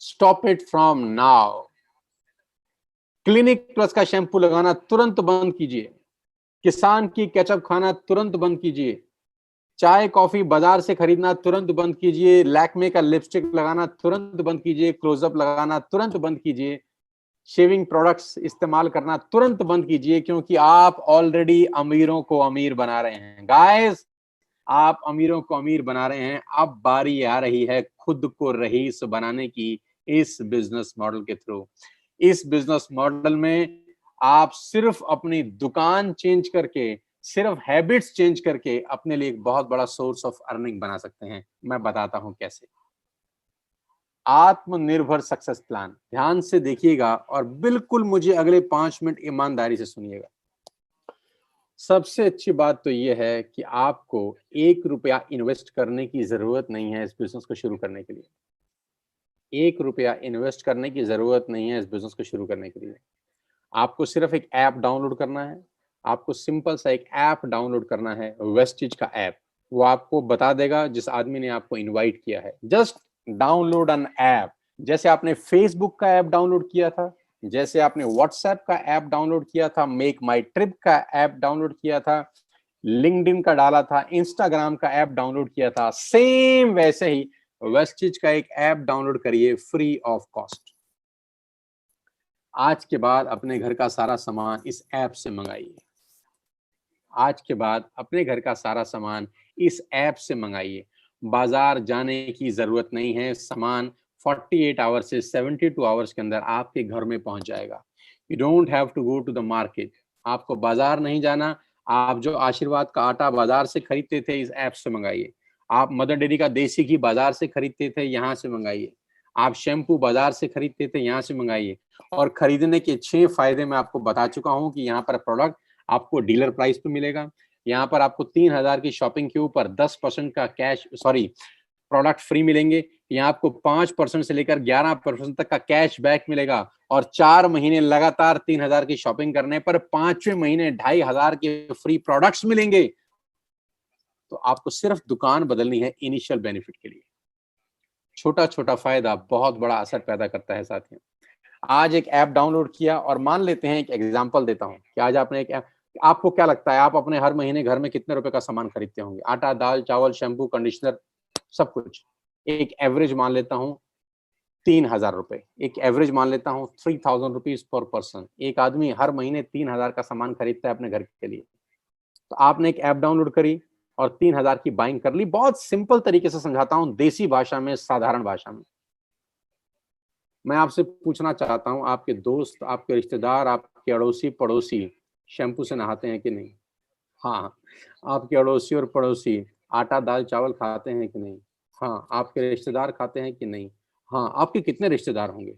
Stop it from now. Clinic Plus का शैम्पू लगाना तुरंत बंद कीजिए। किसान की केचप खाना तुरंत बंद कीजिए। चाय कॉफी बाजार से खरीदना तुरंत बंद कीजिए। लैक्मे का लिपस्टिक लगाना तुरंत बंद कीजिए। क्लोजअप लगाना तुरंत बंद कीजिए। शेविंग प्रोडक्ट्स इस्तेमाल करना तुरंत बंद कीजिए, क्योंकि आप ऑलरेडी अमीरों को अमीर बना रहे हैं। गाइस, आप अमीरों को अमीर बना रहे हैं। अब बारी आ रही है खुद को रईस बनाने की इस बिजनेस मॉडल के थ्रू। इस बिजनेस मॉडल में आप सिर्फ अपनी दुकान चेंज करके, सिर्फ हैबिट्स चेंज करके अपने लिए एक बहुत बड़ा सोर्स ऑफ अर्निंग बना सकते हैं। मैं बताता हूं कैसे। आत्मनिर्भर सक्सेस प्लान, ध्यान से देखिएगा और बिल्कुल मुझे अगले 5 मिनट ईमानदारी से सुनिएगा। सबसे अच्छी बात तो यह है कि आपको 1 रुपया इन्वेस्ट करने की जरूरत नहीं है इस बिजनेस को शुरू करने के लिए। 1 रुपया इन्वेस्ट करने की जरूरत नहीं है इस बिजनेस को शुरू करने के लिए। आपको सिर्फ एक ऐप डाउनलोड करना है। आपको सिंपल सा एक ऐप डाउनलोड करना है, वेस्टिज का ऐप। वो आपको बता देगा जिस आदमी ने आपको इनवाइट किया है। Just download an app. जैसे आपने फेसबुक का ऐप डाउनलोड किया था, जैसे आपने व्हाट्सएप का ऐप डाउनलोड किया था, मेक माई ट्रिप का ऐप डाउनलोड किया था, लिंक्डइन का डाला था, इंस्टाग्राम का ऐप डाउनलोड किया था, सेम वैसे ही वेस्टिज का एक ऐप डाउनलोड करिए फ्री ऑफ कॉस्ट। आज के बाद अपने घर का सारा सामान इस ऐप से मंगाइए। आज के बाद अपने घर का सारा सामान इस ऐप से मंगाइए। बाजार जाने की जरूरत नहीं है। सामान 48 आवर्स से 72 आवर्स के अंदर आपके घर में पहुंच जाएगा। You don't have to go to the market. आपको बाजार नहीं जाना। आप जो आशीर्वाद का आटा बाजार से खरीदते थे, इस ऐप से मंगाइए। आप मदर डेयरी का देसी घी बाजार से खरीदते थे, यहाँ से मंगाइए। आप शैम्पू बाजार से खरीदते थे, यहाँ से मंगाइए। और खरीदने के 6 फायदे मैं आपको बता चुका हूं कि यहाँ पर प्रोडक्ट आपको डीलर प्राइस पे मिलेगा। यहाँ पर आपको 3000 की शॉपिंग के ऊपर 10% का प्रोडक्ट फ्री मिलेंगे। यहाँ आपको 5% से लेकर 11% तक का कैश बैक मिलेगा। और 4 महीने लगातार 3000 की शॉपिंग करने पर 5वें महीने 2500 के फ्री प्रोडक्ट्स मिलेंगे। तो आपको सिर्फ दुकान बदलनी है इनिशियल बेनिफिट के लिए। छोटा छोटा फायदा बहुत बड़ा असर पैदा करता है साथियों। आज एक ऐप डाउनलोड किया और मान लेते हैं, एक एग्जांपल देता हूं कि आज आपने एक ऐप, आपको क्या लगता है आप अपने हर महीने घर में कितने रुपए का सामान खरीदते होंगे? आटा, दाल, चावल, शैम्पू, कंडीशनर, सब कुछ। एक एवरेज मान लेता हूं 3000 रुपए। एक एवरेज मान लेता हूं 3000 रुपीज पर पर्सन। एक आदमी हर महीने 3000 का सामान खरीदता है अपने घर के लिए। तो आपने एक ऐप डाउनलोड करी और 3000 की बाइंग कर ली। बहुत सिंपल तरीके से समझाता हूं, देसी भाषा में, साधारण भाषा में। मैं आपसे पूछना चाहता हूं, आपके दोस्त, आपके रिश्तेदार, आपके अड़ोसी पड़ोसी शैम्पू से नहाते हैं कि नहीं? हाँ। आपके अड़ोसी और पड़ोसी आटा, दाल, चावल खाते हैं कि नहीं? हाँ। आपके रिश्तेदार खाते हैं कि नहीं? हाँ। आपके कितने रिश्तेदार होंगे?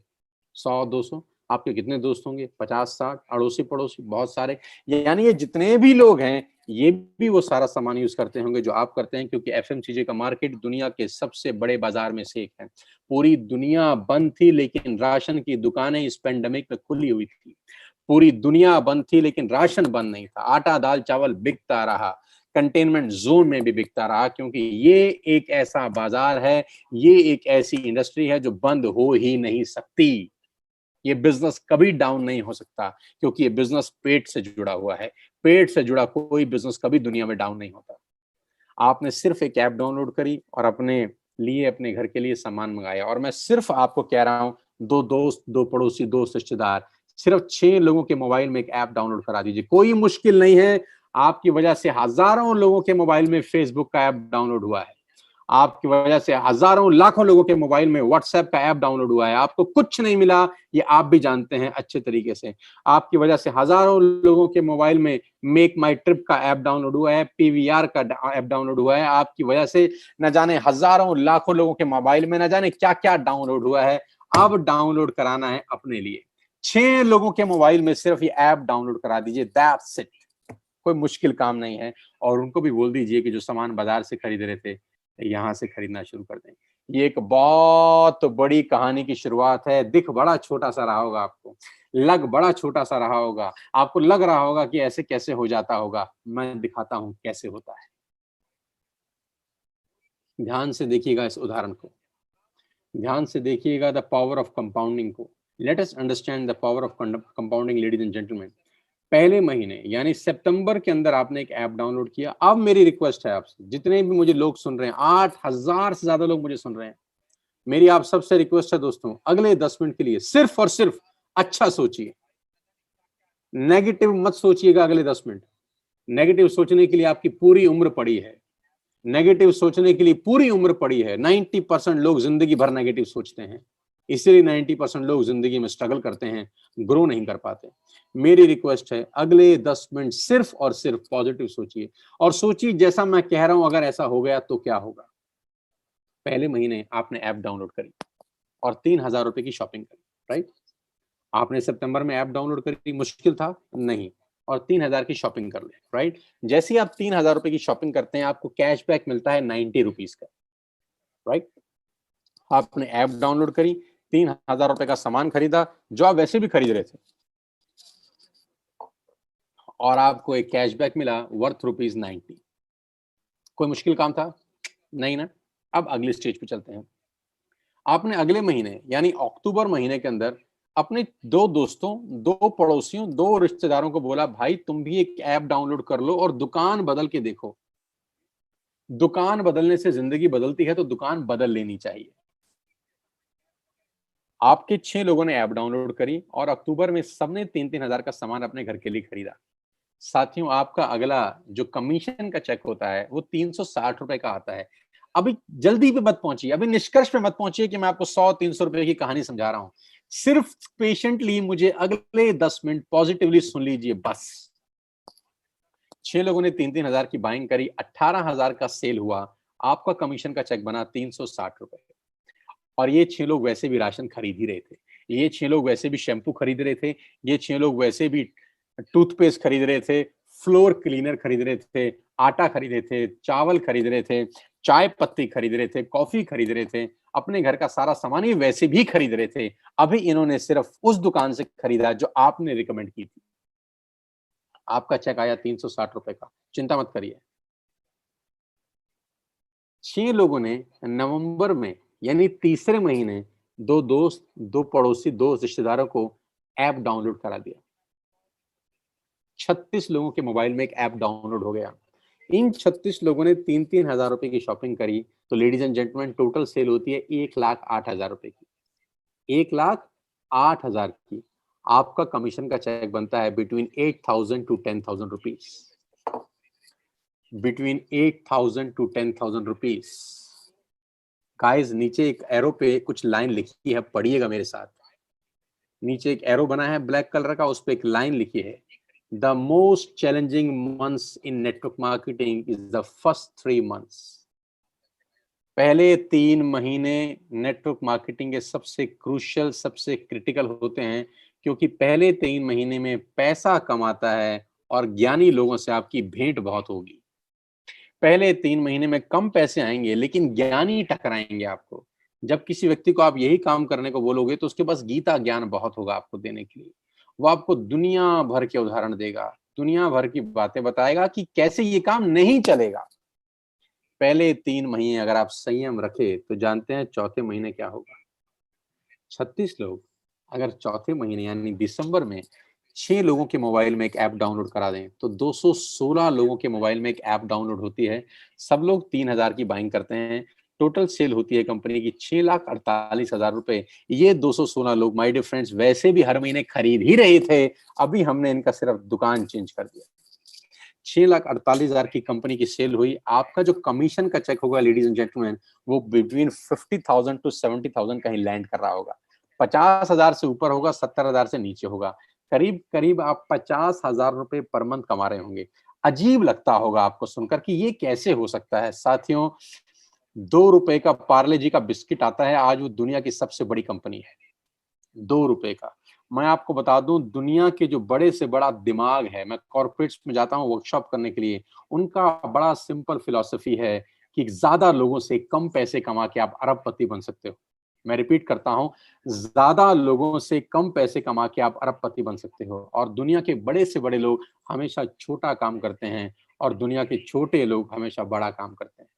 100-200। आपके कितने दोस्त होंगे? 50-60। अड़ोसी पड़ोसी बहुत सारे। यानी ये जितने भी लोग हैं, ये भी वो सारा सामान यूज करते होंगे जो आप करते हैं, क्योंकि एफएमसीजी का मार्केट दुनिया के सबसे बड़े बाजार में से एक है। पूरी दुनिया बंद थी, लेकिन राशन की दुकानें इस पेंडेमिक में खुली हुई थी। पूरी दुनिया बंद थी, लेकिन राशन बंद नहीं था। आटा, दाल, चावल बिकता रहा। कंटेनमेंट जोन में भी बिकता रहा, क्योंकि ये एक ऐसा बाजार है, ये एक ऐसी इंडस्ट्री है जो बंद हो ही नहीं सकती। ये बिजनेस कभी डाउन नहीं हो सकता, क्योंकि ये बिजनेस पेट से जुड़ा हुआ है। पेट से जुड़ा कोई बिजनेस कभी दुनिया में डाउन नहीं होता। आपने सिर्फ एक ऐप डाउनलोड करी और अपने लिए, अपने घर के लिए सामान मंगाया। और मैं सिर्फ आपको कह रहा हूं, 2 दोस्त, 2 पड़ोसी, 2 रिश्तेदार, सिर्फ 6 लोगों के मोबाइल में एक ऐप डाउनलोड करा दीजिए। कोई मुश्किल नहीं है। आपकी वजह से हजारों लोगों के मोबाइल में फेसबुक का ऐप डाउनलोड हुआ है। आपकी वजह से हजारों लाखों लोगों के मोबाइल में व्हाट्सएप का ऐप डाउनलोड हुआ है। आपको कुछ नहीं मिला, ये आप भी जानते हैं अच्छे तरीके से। आपकी वजह से हजारों लोगों के मोबाइल में मेक माई ट्रिप का ऐप डाउनलोड हुआ है, पीवीआर का ऐप डाउनलोड हुआ है। आपकी वजह से न जाने हजारों लाखों लोगों के मोबाइल में न जाने क्या क्या डाउनलोड हुआ है। अब डाउनलोड कराना है अपने लिए। 6 लोगों के मोबाइल में सिर्फ ये ऐप डाउनलोड करा दीजिए, दैट्स इट। कोई मुश्किल काम नहीं है। और उनको भी बोल दीजिए कि जो सामान बाजार से खरीद रहे थे, यहाँ से खरीदना शुरू कर दें। ये एक बहुत बड़ी कहानी की शुरुआत है। दिख बड़ा छोटा सा रहा होगा आपको, लग बड़ा छोटा सा रहा होगा, आपको लग रहा होगा कि ऐसे कैसे हो जाता होगा। मैं दिखाता हूं कैसे होता है। ध्यान से देखिएगा इस उदाहरण को, ध्यान से देखिएगा द पावर ऑफ कंपाउंडिंग को। Let us understand the power of compounding, ladies and gentleman. पहले महीने यानी सितंबर के अंदर आपने एक ऐप डाउनलोड किया। अब मेरी रिक्वेस्ट है आपसे, जितने भी मुझे लोग सुन रहे हैं, 8,000 से ज्यादा लोग मुझे सुन रहे हैं, मेरी आप सबसे रिक्वेस्ट है दोस्तों, अगले 10 मिनट के लिए सिर्फ और सिर्फ अच्छा सोचिए, नेगेटिव मत सोचिएगा। अगले 10 मिनट नेगेटिव सोचने के लिए आपकी पूरी उम्र पड़ी है, नेगेटिव सोचने के लिए पूरी उम्र पड़ी है। 90% लोग जिंदगी भर नेगेटिव सोचते हैं, इसीलिए 90% लोग जिंदगी में स्ट्रगल करते हैं, ग्रो नहीं कर पाते। मेरी रिक्वेस्ट है, अगले 10 मिनट सिर्फ और सिर्फ पॉजिटिव सोचिए, और सोचिए जैसा मैं कह रहा हूं अगर ऐसा हो गया तो क्या होगा। पहले महीने आपने ऐप डाउनलोड करी और 3,000 रुपए की शॉपिंग करी, राइट? आपने सितंबर में ऐप डाउनलोड करी, मुश्किल था नहीं, और 3,000 की शॉपिंग कर ले, राइट? जैसे ही आप 3,000 रुपए की शॉपिंग करते हैं, आपको कैशबैक मिलता है 90 रुपीज का, राइट? आपने ऐप डाउनलोड करी, 3,000 रुपए का सामान खरीदा जो आप वैसे भी खरीद रहे थे, और आपको एक कैशबैक मिला वर्थ ₹90। कोई मुश्किल काम था? नहीं ना? अब अगले स्टेज पे चलते हैं। आपने अगले महीने यानी अक्टूबर महीने के अंदर अपने 2 दोस्तों, 2 पड़ोसियों, 2 रिश्तेदारों को बोला, भाई तुम भी एक ऐप डाउनलोड कर लो और दुकान बदल के देखो। दुकान बदलने से जिंदगी बदलती है, तो दुकान बदल लेनी चाहिए। आपके 6 लोगों ने ऐप डाउनलोड करी और अक्टूबर में सबने 3-3 हजार का सामान अपने घर के लिए खरीदा। साथियों, आपका अगला जो कमीशन का चेक होता है वो 360 रुपए का आता है। अभी जल्दी पे मत पहुंचिए, अभी निष्कर्ष पे मत पहुंचिए कि मैं आपको 100-300 रुपए की कहानी समझा रहा हूं। सिर्फ पेशेंटली मुझे अगले 10 मिनट पॉजिटिवली सुन लीजिए बस। 6 लोगों ने 3-3 हजार की बाइंग करी, 18,000 का सेल हुआ, आपका कमीशन का चेक बना 360 रुपए। और ये 6 लोग वैसे भी राशन खरीद ही रहे थे, ये 6 लोग वैसे भी शैम्पू खरीद रहे थे, ये 6 लोग वैसे भी टूथपेस्ट खरीद रहे थे, फ्लोर क्लीनर खरीद रहे थे, आटा खरीद रहे थे, चावल खरीद रहे थे, चाय पत्ती खरीद रहे थे, कॉफी खरीद रहे थे, अपने घर का सारा सामान ये वैसे भी खरीद रहे थे। अभी इन्होंने सिर्फ उस दुकान से खरीदा जो आपने रिकमेंड की थी। आपका चेक आया 360 रुपए का, चिंता मत करिए। 6 लोगों ने नवंबर में यानी तीसरे महीने 2 दोस्त, 2 पड़ोसी, 2 रिश्तेदारों को ऐप डाउनलोड करा दिया। 36 लोगों के मोबाइल में एक ऐप डाउनलोड हो गया। इन 36 लोगों ने 3-3 हजार रुपए की शॉपिंग करी, तो ladies and gentleman total sale होती है 1,08,000 रुपए की। 1,08,000 की आपका कमीशन का चेक बनता है between 8,000 to 10,000 rupees, between 8,000 to 10,000 rupees. Guys, नीचे एक एरो पे कुछ लाइन लिखी है, पढ़िएगा मेरे साथ। नीचे एक एरो बना है ब्लैक कलर का, उस पे एक लाइन लिखी है, the most challenging months in network marketing is the first 3 months. पहले 3 महीने नेटवर्क मार्केटिंग के सबसे क्रूशियल, सबसे क्रिटिकल होते हैं, क्योंकि पहले 3 महीने में पैसा कमाता है और ज्ञानी लोगों से आपकी भेंट बहुत होगी। पहले 3 महीने में कम पैसे आएंगे, लेकिन ज्ञानी टकराएंगे आपको। जब किसी व्यक्ति को आप यही काम करने को बोलोगे, तो उसके पास गीता ज्ञान बहुत होगा आपको देने के लिए। वो आपको दुनिया भर के उदाहरण देगा, दुनिया भर की बातें बताएगा कि कैसे ये काम नहीं चलेगा। पहले 3 महीने अगर आप संयम रखे, तो जानते हैं चौथे महीने क्या होगा। 36 लोग अगर चौथे महीने यानी दिसंबर में 6 लोगों के मोबाइल में एक ऐप डाउनलोड करा दें, तो 216 लोगों के मोबाइल में एक ऐप डाउनलोड होती है। सब लोग 3,000 की बाइंग करते हैं, टोटल सेल होती है कंपनी की 6,48,000 रुपए। ये 216 लोग, माय डियर फ्रेंड्स, वैसे भी हर महीने खरीद ही रहे थे, अभी हमने इनका सिर्फ दुकान चेंज कर दिया। 6,48,000 की कंपनी की सेल हुई। आपका जो कमीशन का चेक होगा लेडीज एंड जेंटलमैन, वो बिटवीन 50,000 टू 70,000 कहीं लैंड कर रहा होगा। 50,000 से ऊपर होगा, 70,000 से नीचे होगा। करीब करीब आप 50,000 रुपए पर मंथ कमा रहे होंगे। अजीब लगता होगा आपको सुनकर कि ये कैसे हो सकता है। साथियों, 2 रुपए का पार्ले जी का बिस्किट आता है, आज वो दुनिया की सबसे बड़ी कंपनी है। 2 रुपए का। मैं आपको बता दूं, दुनिया के जो बड़े से बड़ा दिमाग है, मैं कॉर्पोरेट्स में जाता हूं वर्कशॉप करने के लिए, उनका बड़ा सिंपल फिलॉसफी है कि ज्यादा लोगों से कम पैसे कमा के आप अरबपति बन सकते हो। मैं रिपीट करता हूं, ज्यादा लोगों से कम पैसे कमा के आप अरबपति बन सकते हो। और दुनिया के बड़े से बड़े लोग हमेशा छोटा काम करते हैं, और दुनिया के छोटे लोग हमेशा बड़ा काम करते हैं।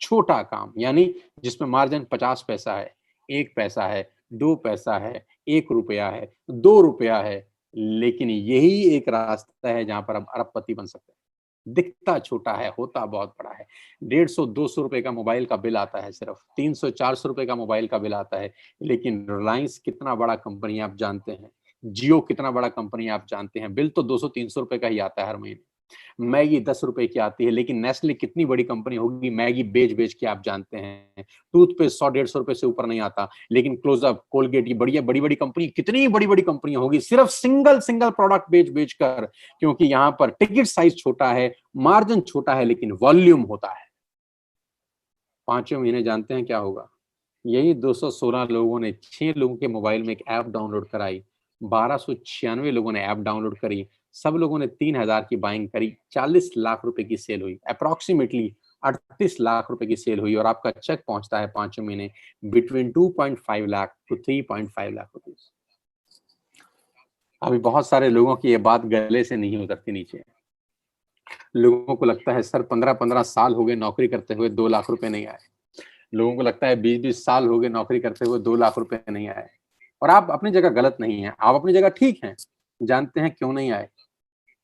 छोटा काम यानी जिसमें मार्जिन 50 पैसा है, 1 पैसा है, 2 पैसा है, 1 रुपया है, 2 रुपया है, लेकिन यही एक रास्ता है जहां पर आप अरबपति बन सकते हैं। दिखता छोटा है, होता बहुत बड़ा है। 150-200 रुपए का मोबाइल का बिल आता है, सिर्फ 300-400 रुपए का मोबाइल का बिल आता है। लेकिन रिलायंस कितना बड़ा कंपनी आप जानते हैं, जियो कितना बड़ा कंपनी आप जानते हैं, बिल तो 200-300 रुपए का ही आता है हर महीने। मैगी 10 रुपए की आती है, लेकिन नेस्ले कितनी बड़ी कंपनी होगी, मैगी बेच-बेच के आप जानते हैं। टूथपेस्ट 100-150 रुपए से ऊपर नहीं आता, लेकिन क्लोजअप, कोलगेट, ये बढ़िया बड़ी-बड़ी कंपनी, कितनी बड़ी-बड़ी कंपनी होगी सिर्फ सिंगल प्रोडक्ट बेच-बेच कर, क्योंकि यहाँ पर टिकट साइज छोटा है, मार्जिन छोटा है, लेकिन वॉल्यूम होता है। पांचवें महीने जानते हैं क्या होगा? यही 216 लोगों ने 6 लोगों के मोबाइल में एक ऐप डाउनलोड कराई, 1296 लोगों ने ऐप डाउनलोड करी, सब लोगों ने 3000 की बाइंग करी, 40 लाख रुपए की सेल हुई, अप्रॉक्सीमेटली 38 लाख रुपए की सेल हुई, और आपका चेक पहुंचता है 5वें महीने between 2.5 lakh to 3.5 lakh rupees. अभी बहुत सारे लोगों की ये बात गले से नहीं उतरती नीचे। लोगों को लगता है सर 15-15 साल हो गए नौकरी करते हुए, 2 लाख रुपए नहीं आए। लोगों को लगता है 20-20 साल हो गए नौकरी करते हुए, 2 लाख रुपए नहीं आए। और आप अपनी जगह गलत नहीं हैं, आप अपनी जगह ठीक हैं। जानते हैं क्यों नहीं आए?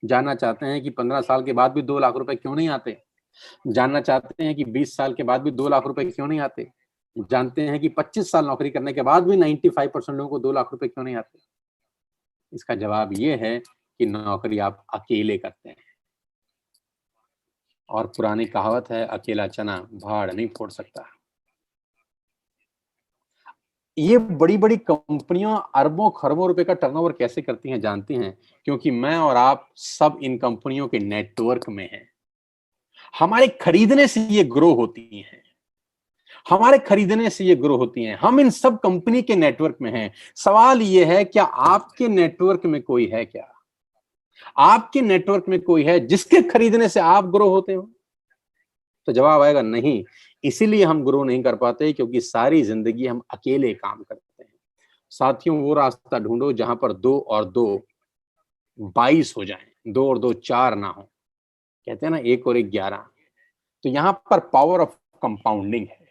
जानना चाहते हैं कि 15 साल के बाद भी 2 लाख रुपए क्यों नहीं आते? जानना चाहते हैं कि 20 साल के बाद भी 2 लाख रुपए क्यों नहीं आते? जानते हैं कि 25 साल नौकरी करने के बाद भी 95% लोगों को 2 लाख रुपए क्यों नहीं आते? इसका जवाब ये है कि नौकरी आप अकेले करते हैं। और पुरानी कहावत है, अकेला चना भाड़ नहीं फोड़ सकता। ये बड़ी-बड़ी कंपनियां अरबों खरबों रुपए का टर्नओवर कैसे करती हैं जानती हैं? क्योंकि मैं और आप सब इन कंपनियों के नेटवर्क में हैं। हमारे खरीदने से ये ग्रो होती हैं। हमारे खरीदने से ये ग्रो होती हैं। हम इन सब कंपनी के नेटवर्क में हैं। सवाल ये है, क्या आपके नेटवर्क में कोई है क्या? आपके नेटवर्क में कोई है जिसके खरीदने से आप ग्रो होते हो? तो जवाब आएगा नहीं। इसीलिए हम ग्रो नहीं कर पाते, क्योंकि सारी जिंदगी हम अकेले काम करते हैं। साथियों, वो रास्ता ढूंढो जहां पर 2 और 2 22 हो जाएं, 2 और 2 4 ना हो। कहते हैं ना 1 और 1 11। तो यहां पर पावर ऑफ कंपाउंडिंग है।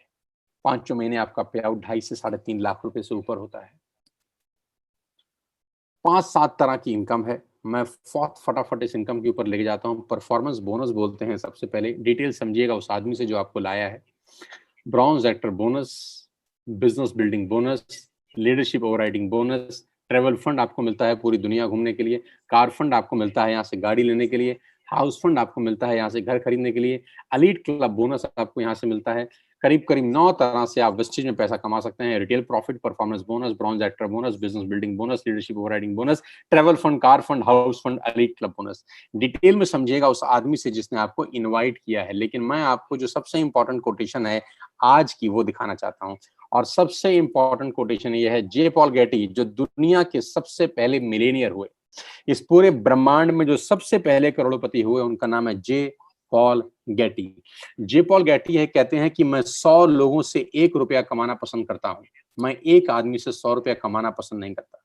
5 महीने आपका पे आउट 2.5 से 3.5 लाख रुपए से ऊपर होता है। 5-7 तरह की इनकम है। मैं फटाफट इस इनकम के ऊपर लेके जाता हूँ। परफॉर्मेंस बोनस बोलते हैं सबसे पहले, डिटेल समझिएगा उस आदमी से जो आपको लाया है। Bronze actor bonus, business building bonus, leadership overriding bonus, travel fund आपको मिलता है पूरी दुनिया घूमने के लिए, कार फंड आपको मिलता है यहाँ से गाड़ी लेने के लिए, हाउस फंड आपको मिलता है यहाँ से घर खरीदने के लिए, एलीट क्लब बोनस आपको यहाँ से मिलता है। करीब करीब 9 तरह से आप वेस्टेज में पैसा कमा सकते हैं। Retail profit, performance bonus, bronze actor bonus, business building bonus, leadership overriding bonus, travel fund, car fund, house fund, elite club bonus. Detail में समझिएगा उस आदमी से जिसने आपको इनवाइट किया है। लेकिन मैं आपको जो सबसे इंपॉर्टेंट कोटेशन है आज की वो दिखाना चाहता हूँ। और सबसे इंपॉर्टेंट कोटेशन ये है, जे पॉल गेटी, जो दुनिया के सबसे पहले मिलेनियर हुए, इस पूरे ब्रह्मांड में जो सबसे पहले करोड़पति हुए, उनका नाम है जे पॉल गेटी। जे पॉल गेटी है, कहते हैं कि मैं 100 लोगों से 1 रुपया कमाना पसंद करता हूं, मैं एक आदमी से 100 रुपया कमाना पसंद नहीं करता।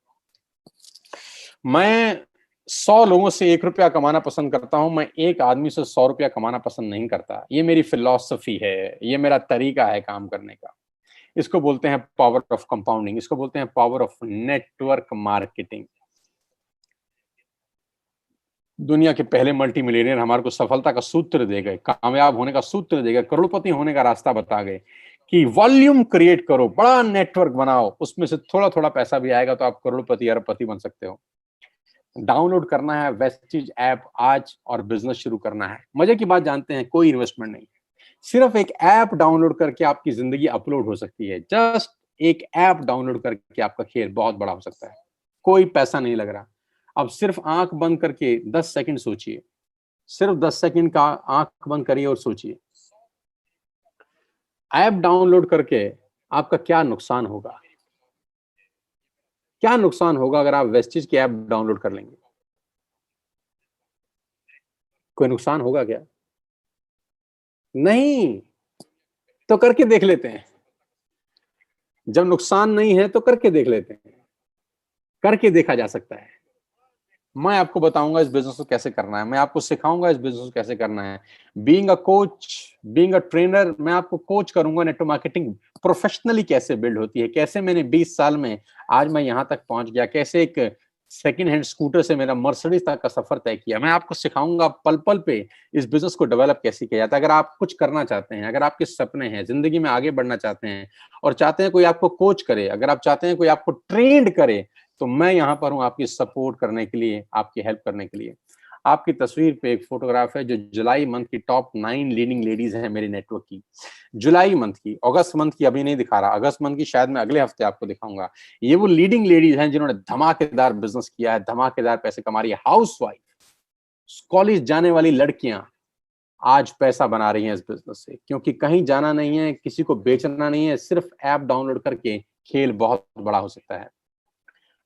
मैं 100 लोगों से 1 रुपया कमाना पसंद करता हूं, मैं एक आदमी से 100 रुपया कमाना पसंद नहीं करता। ये मेरी फिलॉसफी है, ये मेरा तरीका है काम करने का। इसको बोलते हैं पावर ऑफ कंपाउंडिंग, इसको बोलते हैं पावर ऑफ नेटवर्क मार्केटिंग। दुनिया के पहले मल्टी मिलियनियर हमारे को सफलता का सूत्र दे गए, कामयाब होने का सूत्र दे गए, करोड़पति होने का रास्ता बता गए कि वॉल्यूम क्रिएट करो, बड़ा नेटवर्क बनाओ, उसमें से थोड़ा थोड़ा पैसा भी आएगा तो आप करोड़पति अरबपति बन सकते हो। डाउनलोड करना है वेस्टिज ऐप आज और बिजनेस शुरू करना है। मजे की बात जानते हैं, कोई इन्वेस्टमेंट नहीं, सिर्फ एक ऐप डाउनलोड करके आपकी जिंदगी अपलोड हो सकती है। जस्ट एक ऐप डाउनलोड करके आपका खेल बहुत बड़ा हो सकता है। कोई पैसा नहीं लग रहा। अब सिर्फ आंख बंद करके 10 सेकंड सोचिए, सिर्फ 10 सेकंड का आंख बंद करिए और सोचिए, ऐप डाउनलोड करके आपका क्या नुकसान होगा? क्या नुकसान होगा अगर आप वेस्टिज की ऐप डाउनलोड कर लेंगे? कोई नुकसान होगा क्या? नहीं। तो करके देख लेते हैं। जब नुकसान नहीं है तो करके देख लेते हैं। करके देखा जा सकता है। मैं आपको बताऊंगा इस बिजनेस को कैसे करना है, मैं आपको सिखाऊंगा इस बिजनेस को कैसे करना है। Being a coach, being a trainer, मैं आपको कोच करूंगा नेटवर्क मार्केटिंग प्रोफेशनली कैसे बिल्ड होती है, कैसे मैंने 20 साल में आज मैं यहां तक पहुंच गया, कैसे एक सेकंड हैंड स्कूटर से मेरा मर्सिडीज तक का सफर तय किया। मैं आपको सिखाऊंगा पल पल पे इस बिजनेस को डेवलप कैसे किया जाता है। अगर आप कुछ करना चाहते हैं, अगर आपके सपने हैं, जिंदगी में आगे बढ़ना चाहते हैं और चाहते हैं कोई आपको कोच करे, अगर आप चाहते हैं कोई आपको ट्रेंड करे, तो मैं यहाँ पर हूँ आपकी सपोर्ट करने के लिए, आपकी हेल्प करने के लिए। आपकी तस्वीर पे एक फोटोग्राफ है जो जुलाई मंथ की टॉप 9 लीडिंग लेडीज हैं मेरे नेटवर्क की। जुलाई मंथ की, अगस्त मंथ की अभी नहीं दिखा रहा, अगस्त मंथ की शायद मैं अगले हफ्ते आपको दिखाऊंगा। ये वो लीडिंग लेडीज हैं जिन्होंने धमाकेदार बिजनेस किया है, धमाकेदार पैसे कमा रही है। हाउसवाइफ, कॉलेज जाने वाली लड़कियां आज पैसा बना रही हैं इस बिजनेस से, क्योंकि कहीं जाना नहीं है, किसी को बेचना नहीं है, सिर्फ ऐप डाउनलोड करके खेल बहुत बड़ा हो सकता है।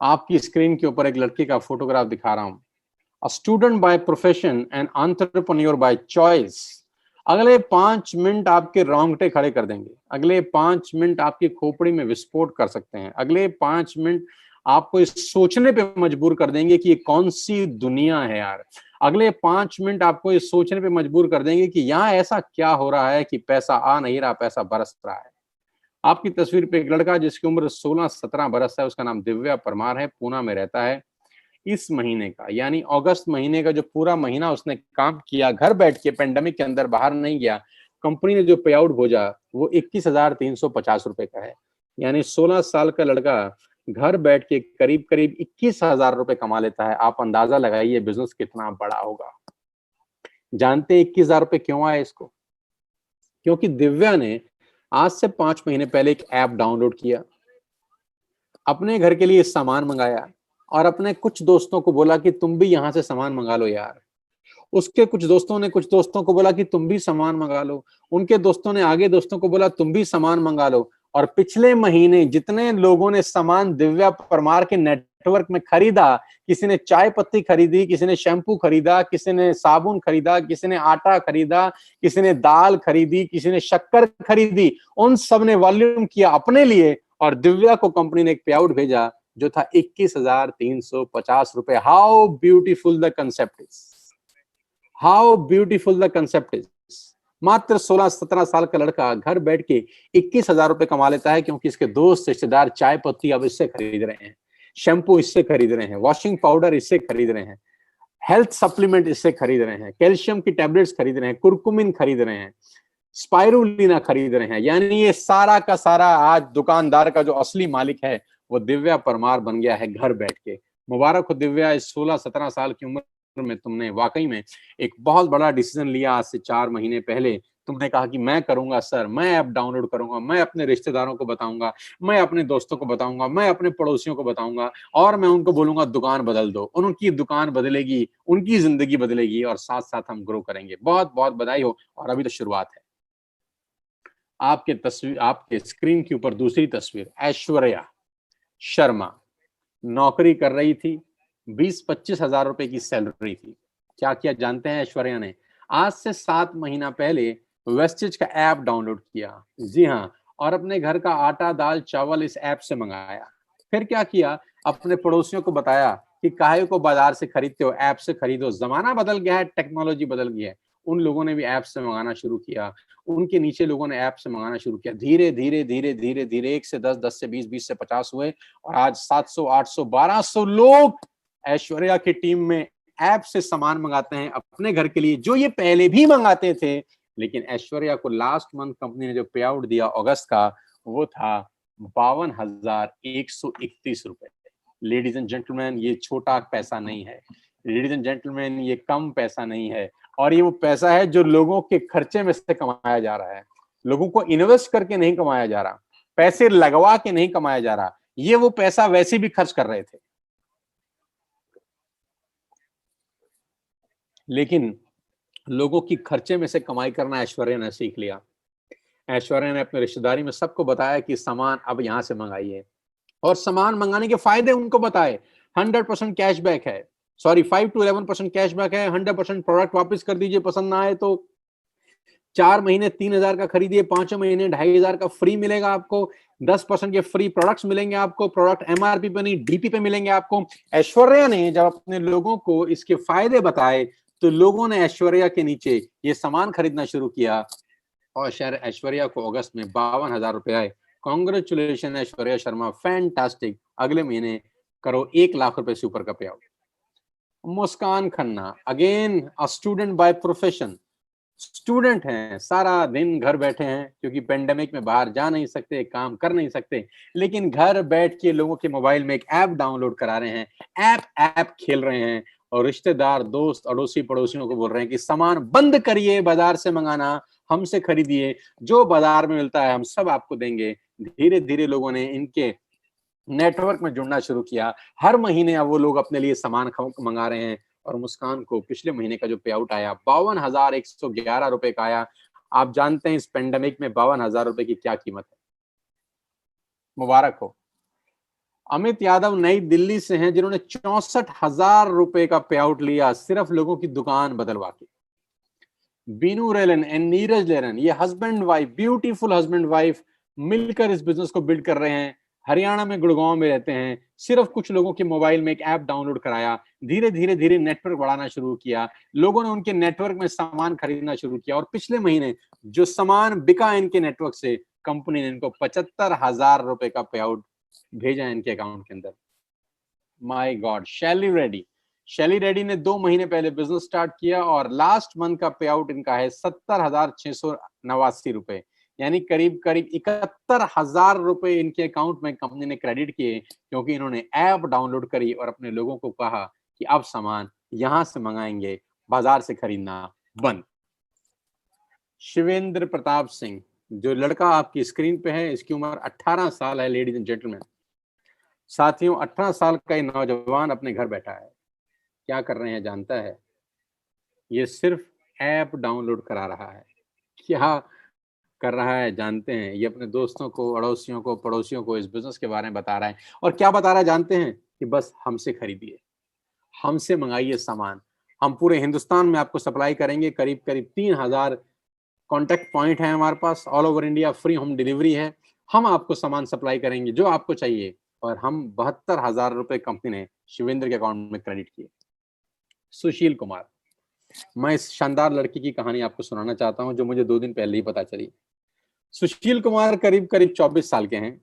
आपकी स्क्रीन के ऊपर एक लड़की का फोटोग्राफ दिखा रहा हूं। A student by profession and entrepreneur by choice। अगले 5 मिनट आपके रोंगटे खड़े कर देंगे, अगले 5 मिनट आपकी खोपड़ी में विस्फोट कर सकते हैं, अगले 5 मिनट आपको इस सोचने पे मजबूर कर देंगे कि ये कौन सी दुनिया है यार। अगले 5 मिनट आपको इस सोचने पे मजबूर कर देंगे कि यहाँ ऐसा क्या हो रहा है कि पैसा आ नहीं रहा, पैसा बरस रहा है। आपकी तस्वीर पे एक लड़का जिसकी उम्र 16-17 बरस है, उसका नाम दिव्या परमार है, पूना में रहता है। इस महीने का यानी अगस्त महीने का जो पूरा महीना उसने काम किया, घर बैठ के, पेंडेमिक के अंदर बाहर नहीं गया, कंपनी ने जो पे आउट भेजा वो 21,350 रुपए का है। यानी 16 साल का लड़का घर बैठ के करीब करीब 21,000 रुपए कमा लेता है। आप अंदाजा लगाइए बिजनेस कितना बड़ा होगा। जानते 21,000 रुपए क्यों आए इसको? क्योंकि दिव्या ने आज से 5 महीने पहले एक ऐप डाउनलोड किया, अपने घर के लिए सामान मंगाया और अपने कुछ दोस्तों को बोला कि तुम भी यहां से सामान मंगा लो यार। उसके कुछ दोस्तों ने कुछ दोस्तों को बोला कि तुम भी सामान मंगा लो, उनके दोस्तों ने आगे दोस्तों को बोला तुम भी सामान मंगा लो। और पिछले महीने जितने लोगों ने सामान दिव्या परमार के नेटवर्क में खरीदा, किसी ने चाय पत्ती खरीदी, किसी ने शैम्पू खरीदा, किसी ने साबुन खरीदा, किसी ने आटा खरीदा, किसी ने दाल खरीदी, किसी ने शक्कर खरीदी, उन सब ने वॉल्यूम किया अपने लिए और दिव्या को कंपनी ने एक पे आउट भेजा जो था 21,350 रुपए। How beautiful the concept is, how beautiful the concept is. मात्र 16-17 साल का लड़का घर बैठ के 21,000 रुपए कमा लेता है, क्योंकि इसके दोस्त रिश्तेदार चाय पत्ती अब इससे खरीद रहे हैं, शैम्पू इससे खरीद रहे हैं, वॉशिंग पाउडर इससे खरीद रहे हैं, हेल्थ सप्लीमेंट इससे खरीद रहे हैं, कैल्शियम की टैबलेट्स खरीद रहे हैं, कुरकुमिन खरीद रहे हैं, स्पाइरुलिना खरीद रहे हैं। यानी ये सारा का सारा आज दुकानदार का जो असली मालिक है वो दिव्या परमार बन गया है घर बैठ के। मुबारक हो दिव्या, इस 16-17 साल की उम्र में तुमने वाकई में एक बहुत बड़ा डिसीजन लिया। आज से 4 महीने पहले तुमने कहा कि मैं करूंगा सर, मैं ऐप डाउनलोड करूंगा, मैं अपने रिश्तेदारों को बताऊंगा, मैं अपने दोस्तों को बताऊंगा, मैं अपने पड़ोसियों को बताऊंगा और मैं उनको बोलूंगा दुकान बदल दो। उनकी दुकान बदलेगी, उनकी जिंदगी बदलेगी और साथ साथ हम ग्रो करेंगे। बहुत बहुत बधाई हो। और अभी तो शुरुआत है। आपके तस्वीर, आपके स्क्रीन के ऊपर दूसरी तस्वीर, ऐश्वर्या शर्मा नौकरी कर रही थी, 20-25 हजार रुपए की सैलरी थी। क्या किया जानते हैं ऐश्वर्या ने? आज से 7 महीना पहले वेस्टेज का ऐप डाउनलोड किया, जी हाँ, और अपने घर का आटा दाल चावल इस ऐप से मंगाया। फिर क्या किया, अपने पड़ोसियों को बताया कि काहे को बाजार से खरीदते हो, ऐप से खरीदो, जमाना बदल गया है, टेक्नोलॉजी बदल गई है। उन लोगों ने भी ऐप से मंगाना शुरू किया, उनके नीचे लोगों ने ऐप से मंगाना शुरू किया। धीरे धीरे धीरे धीरे धीरे 1 से 10, 10 से 20, 20 से 50 हुए और आज 700, 800, 1200 लोग ऐश्वर्या की टीम में ऐप से सामान मंगाते हैं अपने घर के लिए, जो ये पहले भी मंगाते थे। लेकिन ऐश्वर्या को लास्ट मंथ कंपनी ने जो पे आउट दिया अगस्त का, वो था 52,131 रुपए। लेडीज एंड जेंटलमैन, ये छोटा पैसा नहीं है। लेडीज एंड जेंटलमैन, ये कम पैसा नहीं है। और ये वो पैसा है जो लोगों के खर्चे में से कमाया जा रहा है। लोगों को इन्वेस्ट करके नहीं कमाया जा रहा, पैसे लगवा के नहीं कमाया जा रहा, ये वो पैसा वैसे भी खर्च कर रहे थे। लेकिन लोगों की खर्चे में से कमाई करना ऐश्वर्या ने सीख लिया। ऐश्वर्या ने अपने रिश्तेदारी में सबको बताया कि सामान अब यहां से मंगाइए, और सामान मंगाने के फायदे उनको बताए। 100% कैशबैक है, सॉरी 5 to 11% कैशबैक है। 100% प्रोडक्ट वापस कर दीजिए, पसंद ना आए तो 4 महीने 3,000 का खरीदिए, 5 महीने 2,500 का फ्री मिलेगा आपको। 10% के फ्री प्रोडक्ट्स मिलेंगे आपको, प्रोडक्ट एमआरपी पे नहीं डीपी पे मिलेंगे आपको। ऐश्वर्या ने जब अपने लोगों को इसके फायदे बताए तो लोगों ने ऐश्वर्या के नीचे ये सामान खरीदना शुरू किया और शायद ऐश्वर्या को अगस्त में 52,000 रुपए आए। Congratulation Aishwarya Sharma, fantastic. अगले महीने करो 1 लाख रुपए से ऊपर का पे out. Muskan Khanna, again a student by profession, student हैं, सारा दिन घर बैठे हैं क्योंकि पेंडेमिक में बाहर जा नहीं सकते, काम कर नहीं सकते, लेकिन घर बैठ के लोगों के मोबाइल में एक ऐप डाउनलोड करा रहे हैं, ऐप खेल रहे हैं और रिश्तेदार, दोस्त, अड़ोसी पड़ोसियों को बोल रहे हैं कि सामान बंद करिए, बाजार से मंगाना, हमसे खरीदिए, जो बाजार में मिलता है हम सब आपको देंगे। धीरे धीरे लोगों ने इनके नेटवर्क में जुड़ना शुरू किया। हर महीने अब वो लोग अपने लिए सामान मंगा रहे हैं और मुस्कान को पिछले महीने का जो पे आउट आया 52,111 रुपए का आया। आप जानते हैं इस पेंडेमिक में 52,000 रुपए की क्या कीमत है। मुबारक हो। अमित यादव नई दिल्ली से हैं जिन्होंने 64,000 रुपए का पे आउट लिया सिर्फ लोगों की दुकान बदलवा के। Binu Rylan and Neeraj learn, ये husband wife, beautiful husband wife मिलकर इस बिजनेस को बिल्ड कर रहे हैं। हरियाणा में गुड़गांव में रहते हैं, सिर्फ कुछ लोगों के मोबाइल में एक ऐप डाउनलोड कराया, धीरे धीरे धीरे नेटवर्क बढ़ाना शुरू किया, लोगों ने उनके नेटवर्क में सामान खरीदना शुरू किया और पिछले महीने जो सामान बिका इनके नेटवर्क से, कंपनी ने इनको 75,000 रुपए का पे आउट भेजा इनके अकाउंट के अंदर। My God. शैली रेड्डी ने 2 महीने पहले बिजनेस स्टार्ट किया और लास्ट मंथ का पे आउट इनका है 70,689 रुपए, यानी करीब करीब 71,000 रुपए इनके अकाउंट में कंपनी ने क्रेडिट किए क्योंकि इन्होंने ऐप डाउनलोड करी और अपने लोगों को कहा कि अब सामान यहां से मंगाएंगे, बाजार से खरीदना बंद। शिवेंद्र प्रताप सिंह, जो लड़का आपकी स्क्रीन पे है, इसकी उम्र 18 साल है लेडीज एंड जेंटलमैन। साथियों, 18 साल का ये नौजवान अपने घर बैठा है, क्या कर रहे हैं जानता है? ये सिर्फ ऐप डाउनलोड करा रहा है। क्या कर रहा है जानते हैं? ये अपने दोस्तों को, अड़ोसियों को, पड़ोसियों को इस बिजनेस के बारे में बता रहा है और क्या बता रहा है जानते हैं? कि बस हमसे खरीदिए, हमसे मंगाइए सामान, हम पूरे हिंदुस्तान में आपको सप्लाई करेंगे। करीब करीब 3,000 कॉन्टेक्ट पॉइंट है हमारे पास, all over India free home delivery है। हम आपको सामान सप्लाई करेंगे जो आपको चाहिए और हम 72,000 रुपए कंपनी ने शिवेंद्र के अकाउंट में क्रेडिट किए। सुशील कुमार, मैं इस शानदार लड़की की कहानी आपको सुनाना चाहता हूं जो मुझे 2 दिन पहले ही पता चली। सुशील कुमार करीब करीब 24 साल के हैं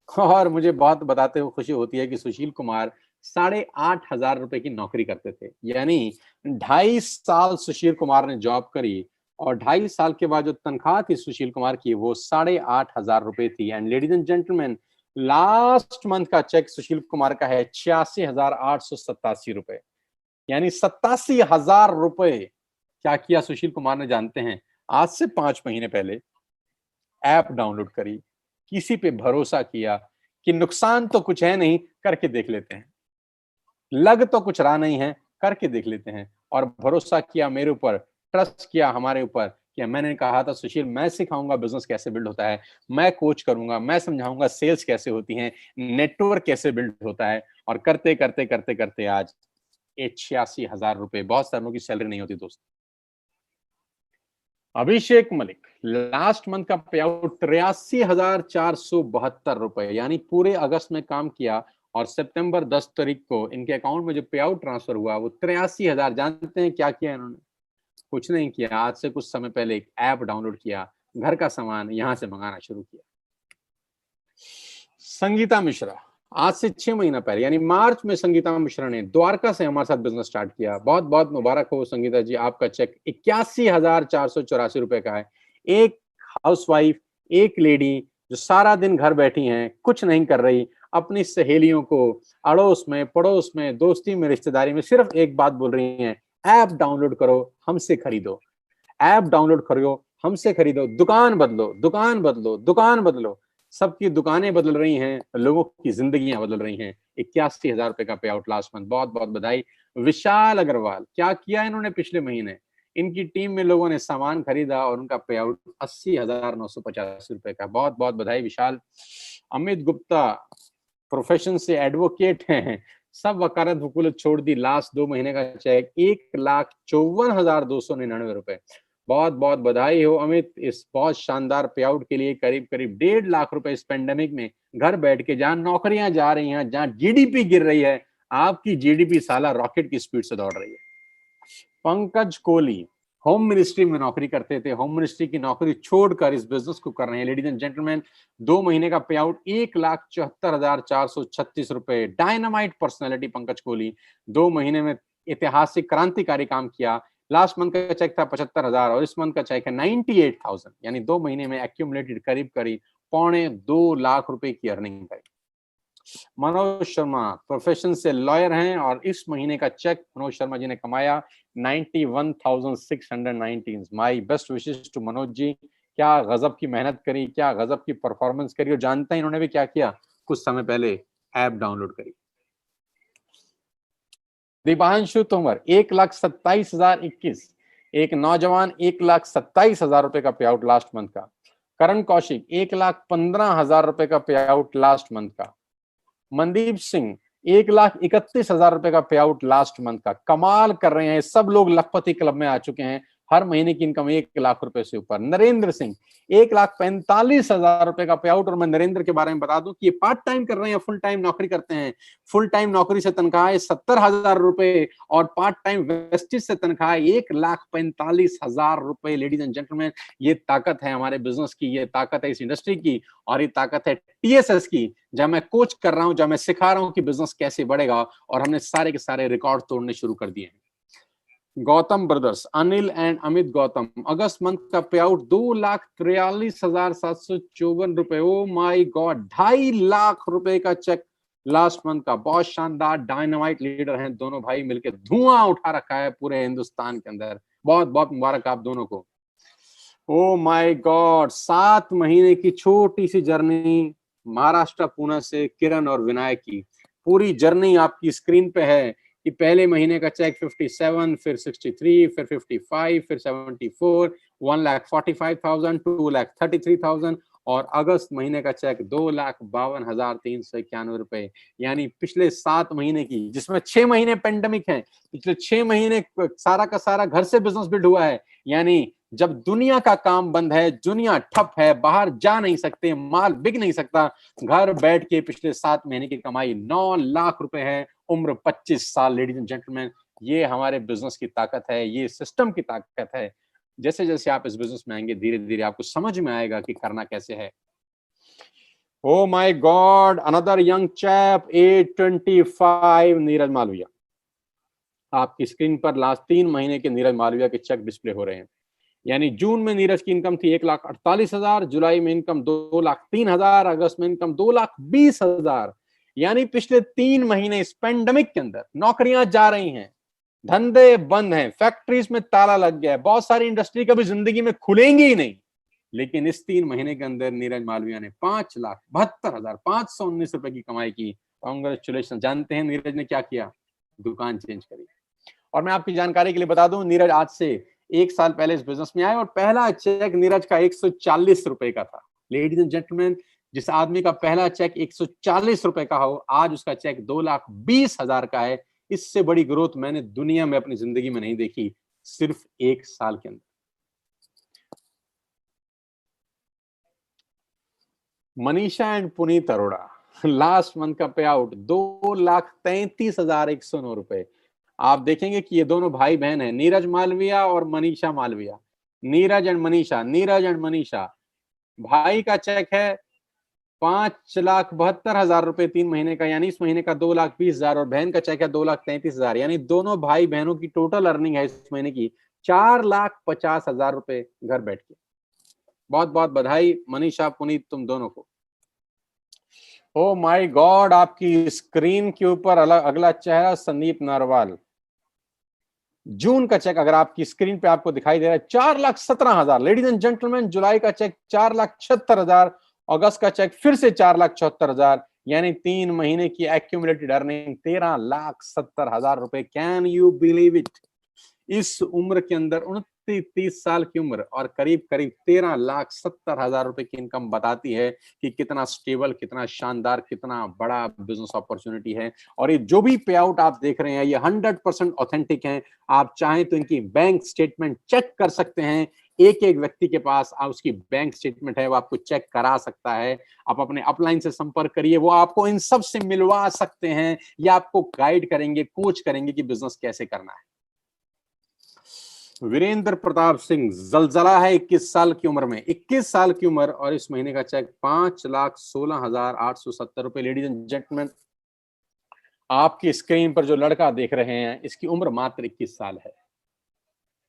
और मुझे बहुत बताते हुए खुशी होती है कि सुशील कुमार 8,500 रुपए की नौकरी करते थे, यानी 2.5 साल सुशील कुमार ने जॉब करी और 2.5 साल के बाद जो तनख्वाह थी सुशील कुमार की वो 8,500 रुपए थी। And ladies and gentleman, last month का चेक सुशील कुमार का है 86,887 रुपए, यानी 87,000 रुपए। क्या किया सुशील कुमार ने जानते हैं? आज से 5 महीने पहले ऐप डाउनलोड करी, किसी पे भरोसा किया कि नुकसान तो कुछ है नहीं, करके देख लेते हैं, लग तो कुछ रहा नहीं है, करके देख लेते हैं, और भरोसा किया मेरे ऊपर, ट्रस्ट किया हमारे ऊपर कि मैंने कहा था सुशील मैं सिखाऊंगा बिजनेस कैसे बिल्ड होता है, मैं कोच करूंगा, मैं समझाऊंगा सेल्स कैसे होती है, नेटवर्क कैसे बिल्ड होता है, और करते करते करते करते आज 86,000 रुपए, बहुत सारों की सैलरी नहीं होती दोस्त। अभिषेक मलिक, लास्ट मंथ का पे आउट 83,472 रुपए, यानी पूरे अगस्त में काम किया और सितंबर 10 तारीख को इनके अकाउंट में जो पे आउट ट्रांसफर हुआ वो 83,000। जानते हैं क्या किया इन्होंने? कुछ नहीं किया, आज से कुछ समय पहले एक ऐप डाउनलोड किया, घर का सामान यहां से मंगाना शुरू किया। संगीता मिश्रा, आज से 6 महीना पहले यानी मार्च में संगीता मिश्रा ने द्वारका से हमारे साथ बिजनेस स्टार्ट किया। बहुत बहुत मुबारक हो संगीता जी, आपका चेक 81,484 रुपए का है। एक हाउसवाइफ, एक लेडी जो सारा दिन घर बैठी हैं, कुछ नहीं कर रही, अपनी सहेलियों को अड़ोस में, पड़ोस में, दोस्ती में, रिश्तेदारी में सिर्फ एक बात बोल रही हैं, ऐप डाउनलोड करो, हमसे खरीदो, ऐप डाउनलोड करो, हमसे खरीदो, दुकान बदलो, दुकान बदलो, दुकान बदलो। सबकी दुकानें बदल रही हैं, लोगों की जिंदगियां बदल रही हैं। 81,000 रुपए का पे आउट लास्ट मंथ, बहुत बहुत बधाई। विशाल अग्रवाल, क्या किया इन्होंने पिछले महीने? इनकी टीम में लोगों ने सामान खरीदा और उनका पे आउट 80,985 रुपए का, बहुत बहुत बधाई विशाल। अमित गुप्ता प्रोफेशन से एडवोकेट हैं, सब वकालत वकूलत छोड़ दी, लास्ट 2 महीने का चेक 1,54,299 रुपए। बहुत बहुत बधाई हो अमित इस बहुत शानदार पे आउट के लिए। करीब करीब 1.5 लाख रुपए इस पेंडेमिक में घर बैठ के, जहां नौकरियां जा रही हैं, जहां जीडीपी गिर रही है, आपकी जीडीपी साला रॉकेट की स्पीड से दौड़ रही है। पंकज कोहली, होम मिनिस्ट्री में नौकरी करते थे, होम मिनिस्ट्री की नौकरी छोड़कर इस बिजनेस को कर रहे हैं। लेडीज एंड जेंटलमैन, 2 महीने का पे आउट 1,74,436 रुपए। डायनामाइट पर्सनैलिटी पंकज कोहली, 2 महीने में ऐतिहासिक क्रांतिकारी काम किया। लास्ट मंथ का चेक था 75,000 और इस मंथ का चेक है 98,000, यानी 2 महीने में एक्यूमुलेटेड करीब करीब 2.25 लाख रुपए की अर्निंग करी। मनोज शर्मा प्रोफेशन से लॉयर हैं और इस महीने का चेक मनोज शर्मा जी ने कमाया 91,619। My best wishes to Manoj ji. क्या गजब की मेहनत करी, क्या गजब की परफॉर्मेंस करी, और जानते हैं इन्होंने भी क्या किया, कुछ समय पहले ऐप डाउनलोड करी। दीपांशु तोमर 1,27,021, एक नौजवान 1,27,000 रुपए का पे आउट लास्ट मंथ का। करण कौशिक 1,15,000 रुपए का पे आउट लास्ट मंथ का। मनदीप सिंह 1,31,000 रुपए का पे आउट लास्ट मंथ का। कमाल कर रहे हैं, सब लोग लखपति क्लब में आ चुके हैं, हर महीने की इनकम 1 लाख रुपए से ऊपर। नरेंद्र सिंह 1,45,000 रुपए का पे आउट। और मैं नरेंद्र के बारे में बता दूं कि ये पार्ट टाइम कर रहे हैं, फुल टाइम नौकरी करते हैं। फुल टाइम नौकरी से तनख्वाह है 70,000 रुपए और पार्ट टाइम वेस्टेज से तनख्वाह 1,45,000 रुपए। लेडीज एंड जेंटलमैन, ये ताकत है हमारे बिजनेस की, ये ताकत है इस इंडस्ट्री की, और ये ताकत है TSS की, जब मैं कोच कर रहा हूं, जब मैं सिखा रहा हूं कि बिजनेस कैसे बढ़ेगा। और हमने सारे के सारे रिकॉर्ड तोड़ने शुरू कर दिए हैं। Gautam brothers, Anil and Amit Gautam, August month का पे आउट 2,43,754 रुपए। ओ माय गॉड, 2.5 लाख रुपए का चेक लास्ट मंथ का। बहुत शानदार, डायनामाइट लीडर हैं दोनों भाई, मिलकर धुआं उठा रखा है पूरे हिंदुस्तान के अंदर। बहुत बहुत मुबारक आप दोनों को। ओ माय गॉड, 7 महीने की छोटी सी जर्नी महाराष्ट्र पुणे से किरण और विनायक की। पूरी जर्नी आपकी स्क्रीन पे है कि पहले महीने का चेक 57, फिर 63, फिर 55, फिर 74, 1,45,000, 2,33,000 और अगस्त महीने का चेक 2,52,391 रुपए। यानी पिछले 7 महीने की, जिसमें 6 महीने पेंडेमिक है, पिछले 6 महीने सारा का सारा घर से बिजनेस बिल्ड हुआ है। यानी जब दुनिया का काम बंद है, दुनिया ठप है, बाहर जा नहीं सकते, माल बिक नहीं सकता, घर बैठ के पिछले 7 महीने की कमाई 9 लाख रुपए है। उम्र 25 साल। लेडीज एंड जेंटलमैन, ये हमारे बिजनेस की ताकत है, ये सिस्टम की ताकत है। जैसे जैसे आप इस बिजनेस में आएंगे, धीरे धीरे आपको समझ में आएगा कि करना कैसे है। Oh my god, another young chap, 825, Neeraj Malviya. आपकी स्क्रीन पर लास्ट 3 महीने के नीरज मालविया के चेक डिस्प्ले हो रहे हैं। यानी जून में नीरज की इनकम थी 1,48,000, जुलाई में इनकम 2,03,000, अगस्त में इनकम 2,20,000। यानी पिछले 3 महीने इस पेंडेमिक के अंदर नौकरियां जा रही हैं, धंधे बंद हैं, फैक्ट्रीज में ताला लग गया है, बहुत सारी इंडस्ट्री कभी जिंदगी में खुलेंगी ही नहीं। लेकिन इस 3 महीने के अंदर नीरज मालविया ने 5,72,519 रुपए की कमाई की। कांग्रेचुलेशन। जानते हैं नीरज ने क्या किया? दुकान चेंज करी। और मैं आपकी जानकारी के लिए बता दूं, नीरज आज से 1 साल पहले इस बिजनेस में आए और पहला चेक नीरज का 140 रुपए का था। लेडीज एंड जेंटलमैन, जिस आदमी का पहला चेक 140 रुपए का हो, आज उसका चेक 2,20,000 का है। इससे बड़ी ग्रोथ मैंने दुनिया में अपनी जिंदगी में नहीं देखी, सिर्फ 1 साल के अंदर। Manisha and Puneet Arora, last month का पे आउट 2,33,109 रुपए। आप देखेंगे कि ये दोनों भाई बहन हैं, नीरज मालविया और मनीषा मालविया। Neeraj and Manisha, Neeraj and Manisha. भाई का चेक है 5,72,000 रुपए 3 महीने का, यानी इस महीने का 2,20,000, और बहन का चेक है 2,33,000। यानी दोनों भाई बहनों की टोटल अर्निंग है इस महीने की 4,50,000 रुपए घर बैठ के। बहुत बहुत बधाई मनीषा, पुनीत, तुम दोनों को। ओ माय गॉड, आपकी स्क्रीन के ऊपर अगला चेहरा संदीप नारवाल। जून का चेक अगर आपकी स्क्रीन पे आपको दिखाई दे रहा है 4,17,000। लेडीज एंड जेंटलमैन, जुलाई का चेक 4,76,000, अगस्त का चेक फिर से 4,74,000। यानी 3 महीने की एक्यूमुलेटेड अर्निंग 13,70,000 रुपए। Can you believe it? इस उम्र के अंदर 29-30 साल की उम्र और करीब करीब 13,70,000 रुपए की इनकम बताती है कि कितना स्टेबल, कितना शानदार, कितना बड़ा बिजनेस अपॉर्चुनिटी है। और ये जो भी पे आउट आप देख रहे हैं, ये 100% ऑथेंटिक हैं। आप चाहें तो इनकी बैंक स्टेटमेंट चेक कर सकते हैं। एक एक व्यक्ति के पास आप उसकी बैंक स्टेटमेंट है, वो आपको चेक करा सकता है। आप अपने अपलाइन से संपर्क करिए, वो आपको इन सब से मिलवा सकते हैं या आपको गाइड करेंगे, कोच करेंगे कि बिजनेस कैसे करना है। वीरेंद्र प्रताप सिंह, जलजला है 21 साल की उम्र में, 21 साल की उम्र, और इस महीने का चेक 5,16,870 रुपए। लेडीज एंड जेंटलमैन, आपकी स्क्रीन पर जो लड़का देख रहे हैं, इसकी उम्र मात्र 21 साल है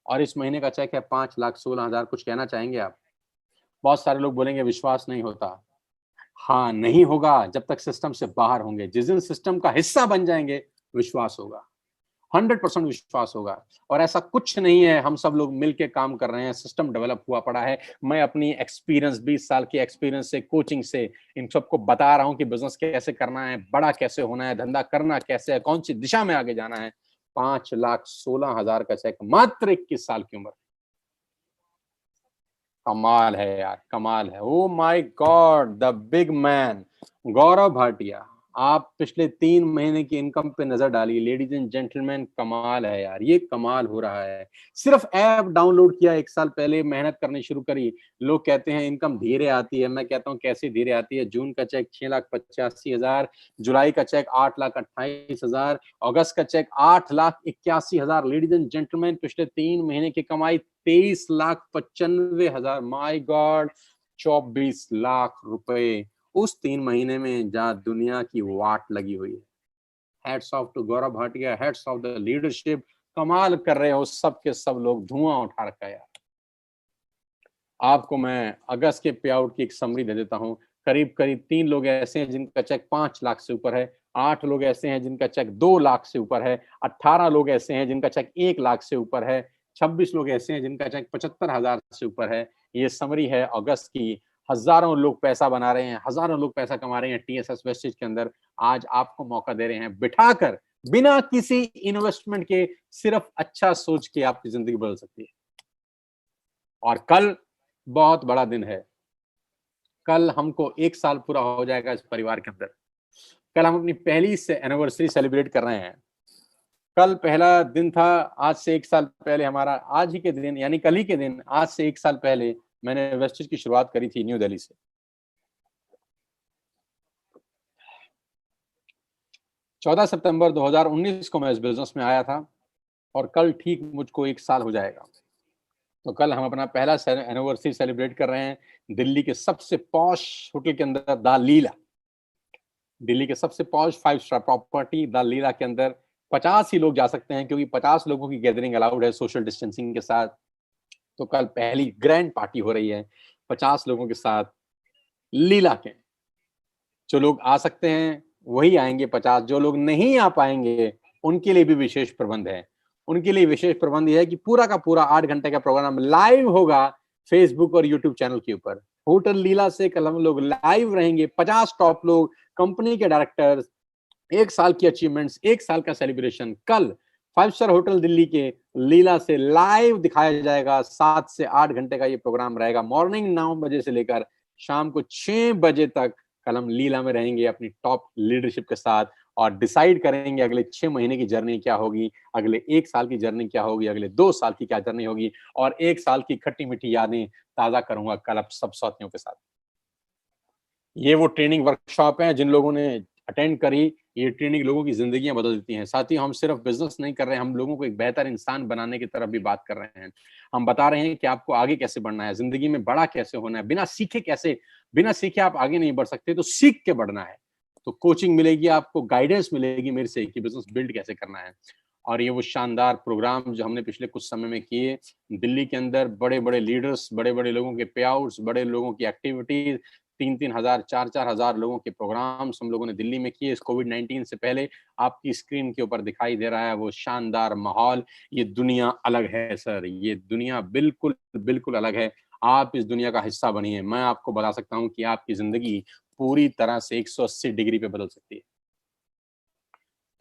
और इस महीने का चेक है 5,16,000। कुछ कहना चाहेंगे आप? बहुत सारे लोग बोलेंगे विश्वास नहीं होता। हाँ, नहीं होगा जब तक सिस्टम से बाहर होंगे। जिस दिन सिस्टम का हिस्सा बन जाएंगे, विश्वास होगा, 100% विश्वास होगा। और ऐसा कुछ नहीं है, हम सब लोग मिलके काम कर रहे हैं, सिस्टम डेवलप हुआ पड़ा है। मैं अपनी एक्सपीरियंस, 20 साल की एक्सपीरियंस से, कोचिंग से इन सबको बता रहा हूं कि बिजनेस कैसे करना है, बड़ा कैसे होना है, धंधा करना कैसे है, कौन सी दिशा में आगे जाना है। 5,16,000 का चेक, मात्र 21 साल की उम्र। कमाल है यार, कमाल है। Oh my god, the big man Gaurav Bhatia, आप पिछले 3 महीने की इनकम पे नजर डालिए। लेडीज एंड जेंटलमैन, कमाल है यार, ये कमाल हो रहा है। सिर्फ ऐप डाउनलोड किया 1 साल पहले, मेहनत करनी शुरू करी। लोग कहते हैं इनकम धीरे आती है, मैं कहता हूँ कैसे धीरे आती है। जून का चेक 6,85,000, जुलाई का चेक 8,28,000, अगस्त का चेक 8,81,000। लेडीज एंड जेंटलमैन, पिछले 3 महीने की कमाई 23,95,000। माई गॉड, 24 लाख रुपए उस 3 महीने में जहां दुनिया की वाट लगी हुई है। Hats off to Gaurav Bhatia, hats off the leadership. कमाल कर रहे हो सब के सब लोग, धुआं उठा रखा है यार। आपको मैं अगस्त के पे आउट की एक समरी दे देता हूं। करीब करीब 3 लोग ऐसे हैं जिनका चेक 5 लाख से ऊपर है, 8 लोग ऐसे हैं जिनका चेक 2 लाख से ऊपर है, 18 लोग ऐसे हैं जिनका चेक 1 लाख से ऊपर है, 26 लोग ऐसे हैं जिनका चेक 75,000 से ऊपर है। ये समरी है अगस्त की। हजारों लोग पैसा बना रहे हैं, हजारों लोग पैसा कमा रहे हैं टीएसएस वेस्टेज के अंदर। आज आपको मौका दे रहे हैं बिठाकर, बिना किसी इन्वेस्टमेंट के, सिर्फ अच्छा सोच के आपकी जिंदगी बदल सकती है। और कल बहुत बड़ा दिन है। कल हमको 1 साल पूरा हो जाएगा इस परिवार के अंदर। कल हम अपनी पहली से एनिवर्सरी सेलिब्रेट कर रहे हैं। कल पहला दिन था। आज से 1 साल पहले हमारा, आज ही के दिन यानी कल ही के दिन, आज से 1 साल पहले मैंने वेस्टेज की शुरुआत करी थी न्यू दिल्ली से। 14 सितंबर 2019 को मैं इस बिजनेस में आया था और कल ठीक मुझको 1 साल हो जाएगा। तो कल हम अपना पहला एनिवर्सरी सेलिब्रेट कर रहे हैं दिल्ली के सबसे पॉश होटल के अंदर, द लीला। दिल्ली के सबसे पॉश 5 स्टार प्रॉपर्टी द लीला के अंदर 50 ही लोग जा सकते हैं, क्योंकि 50 लोगों की गैदरिंग अलाउड है सोशल डिस्टेंसिंग के साथ। तो कल पहली ग्रैंड पार्टी हो रही है 50 लोगों के साथ लीला के। जो लोग आ सकते हैं वही आएंगे 50, जो लोग नहीं आ पाएंगे उनके लिए भी विशेष प्रबंध है। उनके लिए विशेष प्रबंध यह है कि पूरा का पूरा 8 घंटे का प्रोग्राम लाइव होगा फेसबुक और यूट्यूब चैनल के ऊपर। होटल लीला से कल हम लोग लाइव रहेंगे, 50 टॉप लोग, कंपनी के डायरेक्टर्स, 1 साल की अचीवमेंट्स, 1 साल का सेलिब्रेशन कल 5 स्टार होटल दिल्ली के लीला से लाइव दिखाया जाएगा। 7 से 8 घंटे का ये प्रोग्राम रहेगा, मॉर्निंग 9 बजे से लेकर शाम को 6 बजे तक। कल हम लीला में रहेंगे अपनी टॉप लीडरशिप के साथ और डिसाइड करेंगे अगले 6 महीने की जर्नी क्या होगी, अगले 1 साल की जर्नी क्या होगी, अगले 2 साल की क्या जर्नी होगी, और 1 साल की खट्टी मीठी यादें ताजा करूंगा कल अब सब साथियों के साथ। ये वो ट्रेनिंग वर्कशॉप है जिन लोगों ने अटेंड करी, ये ट्रेनिंग लोगों की जिंदगियां बदल देती हैं। साथियों, हम सिर्फ बिजनेस नहीं कर रहे हैं, हम लोगों को एक बेहतर इंसान बनाने की तरफ भी बात कर रहे हैं। हम बता रहे हैं कि आपको आगे कैसे बढ़ना है, जिंदगी में बड़ा कैसे होना है, बिना सीखे आप आगे नहीं बढ़ सकते, तो सीख के बढ़ना है। तो कोचिंग मिलेगी आपको, गाइडेंस मिलेगी मेरे से कि बिजनेस बिल्ड कैसे करना है। और ये वो शानदार प्रोग्राम जो हमने पिछले कुछ समय में किए दिल्ली के अंदर, बड़े बड़े लीडर्स, बड़े बड़े लोगों के पे आउट्स, बड़े लोगों की एक्टिविटीज, 3-3 हजार, 4-4 हजार लोगों के प्रोग्राम्स हम लोगों ने दिल्ली में किए इस कोविड-19 से पहले। आपकी स्क्रीन के ऊपर दिखाई दे रहा है वो शानदार माहौल। ये दुनिया अलग है सर, ये दुनिया बिल्कुल बिल्कुल अलग है। आप इस दुनिया का हिस्सा बनिए। मैं आपको बता सकता हूँ कि आपकी जिंदगी पूरी तरह से 180 डिग्री पे बदल सकती है।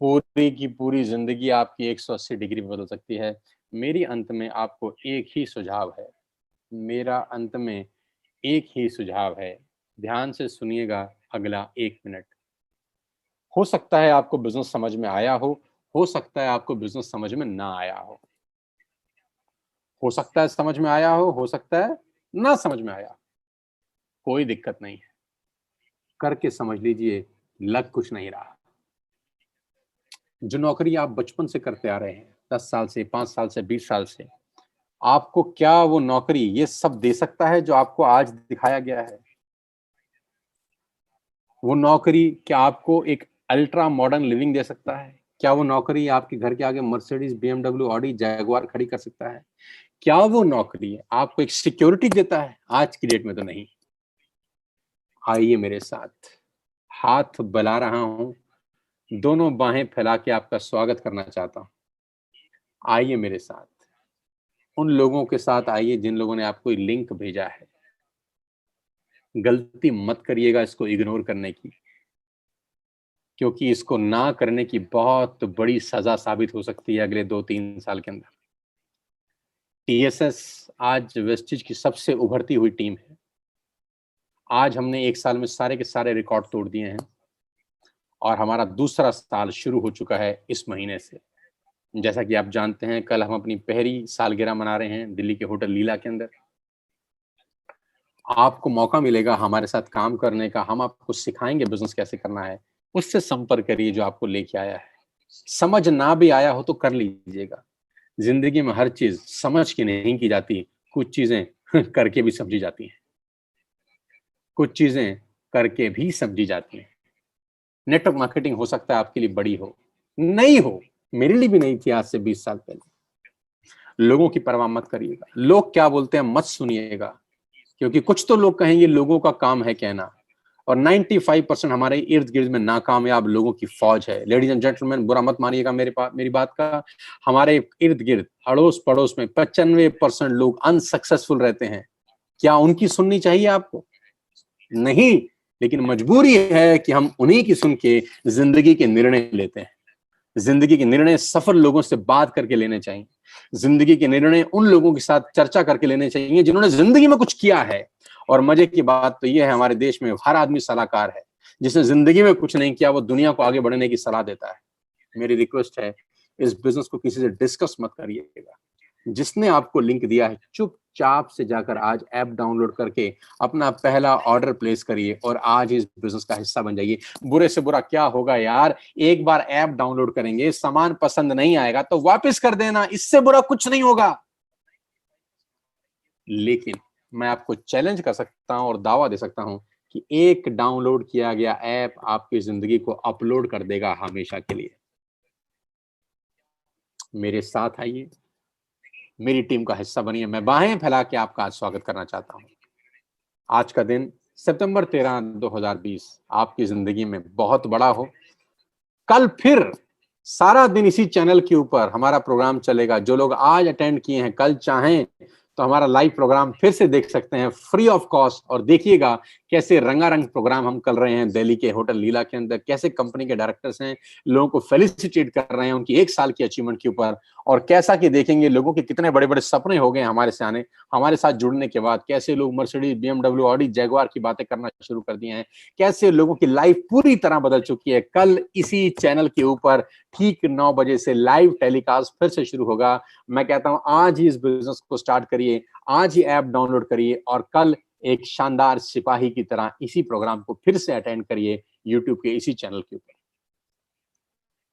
पूरी की पूरी जिंदगी आपकी 180 डिग्री पे बदल सकती है। मेरी अंत में आपको एक ही सुझाव है, मेरा अंत में एक ही सुझाव है। ध्यान से सुनिएगा अगला 1 मिनट। हो सकता है आपको बिजनेस समझ में आया हो सकता है आपको बिजनेस समझ में ना आया हो सकता है समझ में आया हो सकता है ना समझ में आया। कोई दिक्कत नहीं है, करके समझ लीजिए, लग कुछ नहीं रहा। जो नौकरी आप बचपन से करते आ रहे हैं, 10 साल से, 5 साल से, 20 साल से, आपको क्या वो नौकरी ये सब दे सकता है जो आपको आज दिखाया गया है? वो नौकरी क्या आपको एक अल्ट्रा मॉडर्न लिविंग दे सकता है? क्या वो नौकरी आपके घर के आगे मर्सिडीज, बीएमडब्ल्यू, ऑडी, जैगुआर खड़ी कर सकता है? क्या वो नौकरी आपको एक सिक्योरिटी देता है? आज की डेट में तो नहीं। आइए मेरे साथ, हाथ बला रहा हूं, दोनों बाहें फैला के आपका स्वागत करना चाहता हूं। आइए मेरे साथ, उन लोगों के साथ आइए जिन लोगों ने आपको लिंक भेजा है। गलती मत करिएगा इसको इग्नोर करने की, क्योंकि इसको ना करने की बहुत बड़ी सजा साबित हो सकती है अगले 2-3 साल के अंदर। टीएसएस आज वेस्टिज की सबसे उभरती हुई टीम है। आज हमने 1 साल में सारे के सारे रिकॉर्ड तोड़ दिए हैं और हमारा दूसरा साल शुरू हो चुका है इस महीने से। जैसा कि आप जानते हैं, कल हम अपनी पहली सालगिरह मना रहे हैं दिल्ली के होटल लीला के अंदर। आपको मौका मिलेगा हमारे साथ काम करने का, हम आपको सिखाएंगे बिजनेस कैसे करना है। उससे संपर्क करिए जो आपको लेके आया है। समझ ना भी आया हो तो कर लीजिएगा। जिंदगी में हर चीज समझ के नहीं की जाती, कुछ चीजें करके भी समझी जाती हैं। कुछ चीजें करके भी समझी जाती हैं। नेटवर्क मार्केटिंग हो सकता है आपके लिए बड़ी हो, नहीं हो, मेरे लिए भी नहीं थी आज से 20 साल पहले। लोगों की परवाह मत करिएगा, लोग क्या बोलते हैं मत सुनिएगा, क्योंकि कुछ तो लोग कहेंगे, लोगों का काम है कहना। और 95% हमारे इर्द गिर्द में नाकामयाब लोगों की फौज है। लेडीज एंड जेंटलमैन, बुरा मत मानिएगा मेरी बात का। हमारे इर्द गिर्द अड़ोस पड़ोस में 95% लोग अनसक्सेसफुल रहते हैं। क्या उनकी सुननी चाहिए आपको? नहीं, लेकिन मजबूरी है कि हम उन्हीं की सुन के जिंदगी के निर्णय लेते हैं। जिंदगी के निर्णय सफल लोगों से बात करके लेने चाहिए। जिंदगी के निर्णय उन लोगों के साथ चर्चा करके लेने चाहिए जिन्होंने जिंदगी में कुछ किया है। और मजे की बात तो यह है, हमारे देश में हर आदमी सलाहकार है। जिसने जिंदगी में कुछ नहीं किया वो दुनिया को आगे बढ़ने की सलाह देता है। मेरी रिक्वेस्ट है, इस बिजनेस को किसी से डिस्कस मत करिएगा। जिसने आपको लिंक दिया है, चुपचाप से जाकर आज ऐप डाउनलोड करके अपना पहला ऑर्डर प्लेस करिए और आज इस बिजनेस का हिस्सा बन जाइए। बुरे से बुरा क्या होगा यार, एक बार ऐप डाउनलोड करेंगे, सामान पसंद नहीं आएगा तो वापस कर देना, इससे बुरा कुछ नहीं होगा। लेकिन मैं आपको चैलेंज कर सकता हूं और दावा दे सकता हूं कि एक डाउनलोड किया गया ऐप आपकी जिंदगी को अपलोड कर देगा हमेशा के लिए। मेरे साथ आइए, मेरी टीम का हिस्सा बनिए। मैं बाहें फैला के आपका आज स्वागत करना चाहता हूं। आज का दिन सितंबर 13, 2020 आपकी जिंदगी में बहुत बड़ा हो। कल फिर सारा दिन इसी चैनल के ऊपर हमारा प्रोग्राम चलेगा। जो लोग आज अटेंड किए हैं, कल चाहें तो हमारा लाइव प्रोग्राम फिर से देख सकते हैं फ्री ऑफ कॉस्ट। और देखिएगा कैसे रंगारंग प्रोग्राम हम कर रहे हैं दिल्ली के होटल लीला के अंदर। कैसे कंपनी के डायरेक्टर्स हैं, लोगों को फेलिसिटेट कर रहे हैं उनकी 1 साल की अचीवमेंट के ऊपर। और कैसा कि देखेंगे लोगों के कितने बड़े बड़े सपने हो गए हमारे से आने, हमारे साथ जुड़ने के बाद। कैसे लोग मर्सिडीज, बीएमडब्ल्यू, ऑडी, जैगुआर की बातें करना शुरू कर दिए हैं। कैसे लोगों की लाइफ पूरी तरह बदल चुकी है। कल इसी चैनल के ऊपर ठीक 9 बजे से लाइव टेलीकास्ट फिर से शुरू होगा। मैं कहता हूं आज ही इस बिजनेस को स्टार्ट करिए, आज ही ऐप डाउनलोड करिए और कल एक शानदार सिपाही की तरह इसी प्रोग्राम को फिर से अटेंड करिए यूट्यूब के इसी चैनल के ऊपर।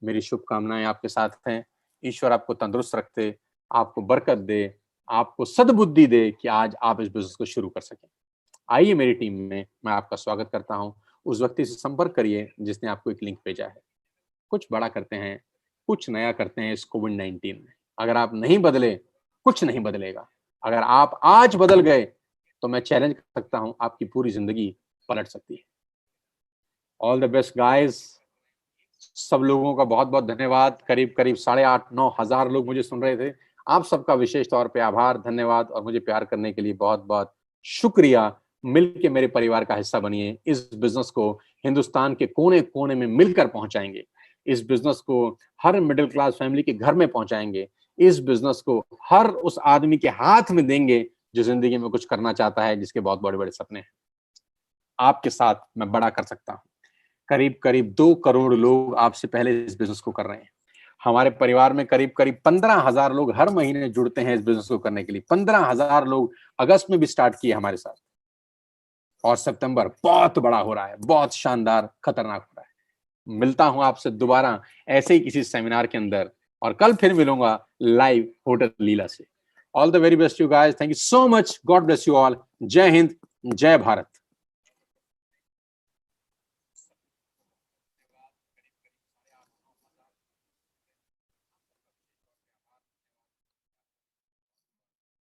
मेरी शुभकामनाएं आपके साथ हैं। ईश्वर आपको तंदुरुस्त रखे, आपको बरकत दे, आपको सद्बुद्धि दे कि आज आप इस बिजनेस को शुरू कर सकें। आइए मेरी टीम में मैं आपका स्वागत करता हूं। उस व्यक्ति से संपर्क करिए जिसने आपको एक लिंक भेजा है। कुछ बड़ा करते हैं, कुछ नया करते हैं इस कोविड-19 में। अगर आप नहीं बदले, कुछ नहीं बदलेगा। अगर आप आज बदल गए तो मैं चैलेंज कर सकता हूं आपकी पूरी जिंदगी पलट सकती है। All the best guys. सब लोगों का बहुत बहुत धन्यवाद। करीब करीब 8,500-9 हजार लोग मुझे सुन रहे थे। आप सबका विशेष तौर पे आभार, धन्यवाद और मुझे प्यार करने के लिए बहुत बहुत शुक्रिया। मिलके मेरे परिवार का हिस्सा बनिए। इस बिजनेस को हिंदुस्तान के कोने कोने में मिलकर पहुंचाएंगे। इस बिजनेस को हर मिडिल क्लास फैमिली के घर में पहुंचाएंगे। इस बिजनेस को हर उस आदमी के हाथ में देंगे जो जिंदगी में कुछ करना चाहता है, जिसके बहुत बड़े बड़े सपने हैं। आपके साथ मैं बड़ा कर सकता हूं। करीब करीब 2 करोड़ लोग आपसे पहले इस बिजनेस को कर रहे हैं। हमारे परिवार में करीब करीब 15,000 लोग हर महीने जुड़ते हैं इस बिजनेस को करने के लिए। 15,000 लोग अगस्त में भी स्टार्ट किए हमारे साथ और सितंबर बहुत बड़ा हो रहा है, बहुत शानदार, खतरनाक हो रहा है। मिलता हूं आपसे दोबारा ऐसे ही किसी सेमिनार के अंदर और कल फिर मिलूंगा लाइव होटल लीला से। All the very best you guys, thank you so much, God bless you all, जय हिंद, जय भारत।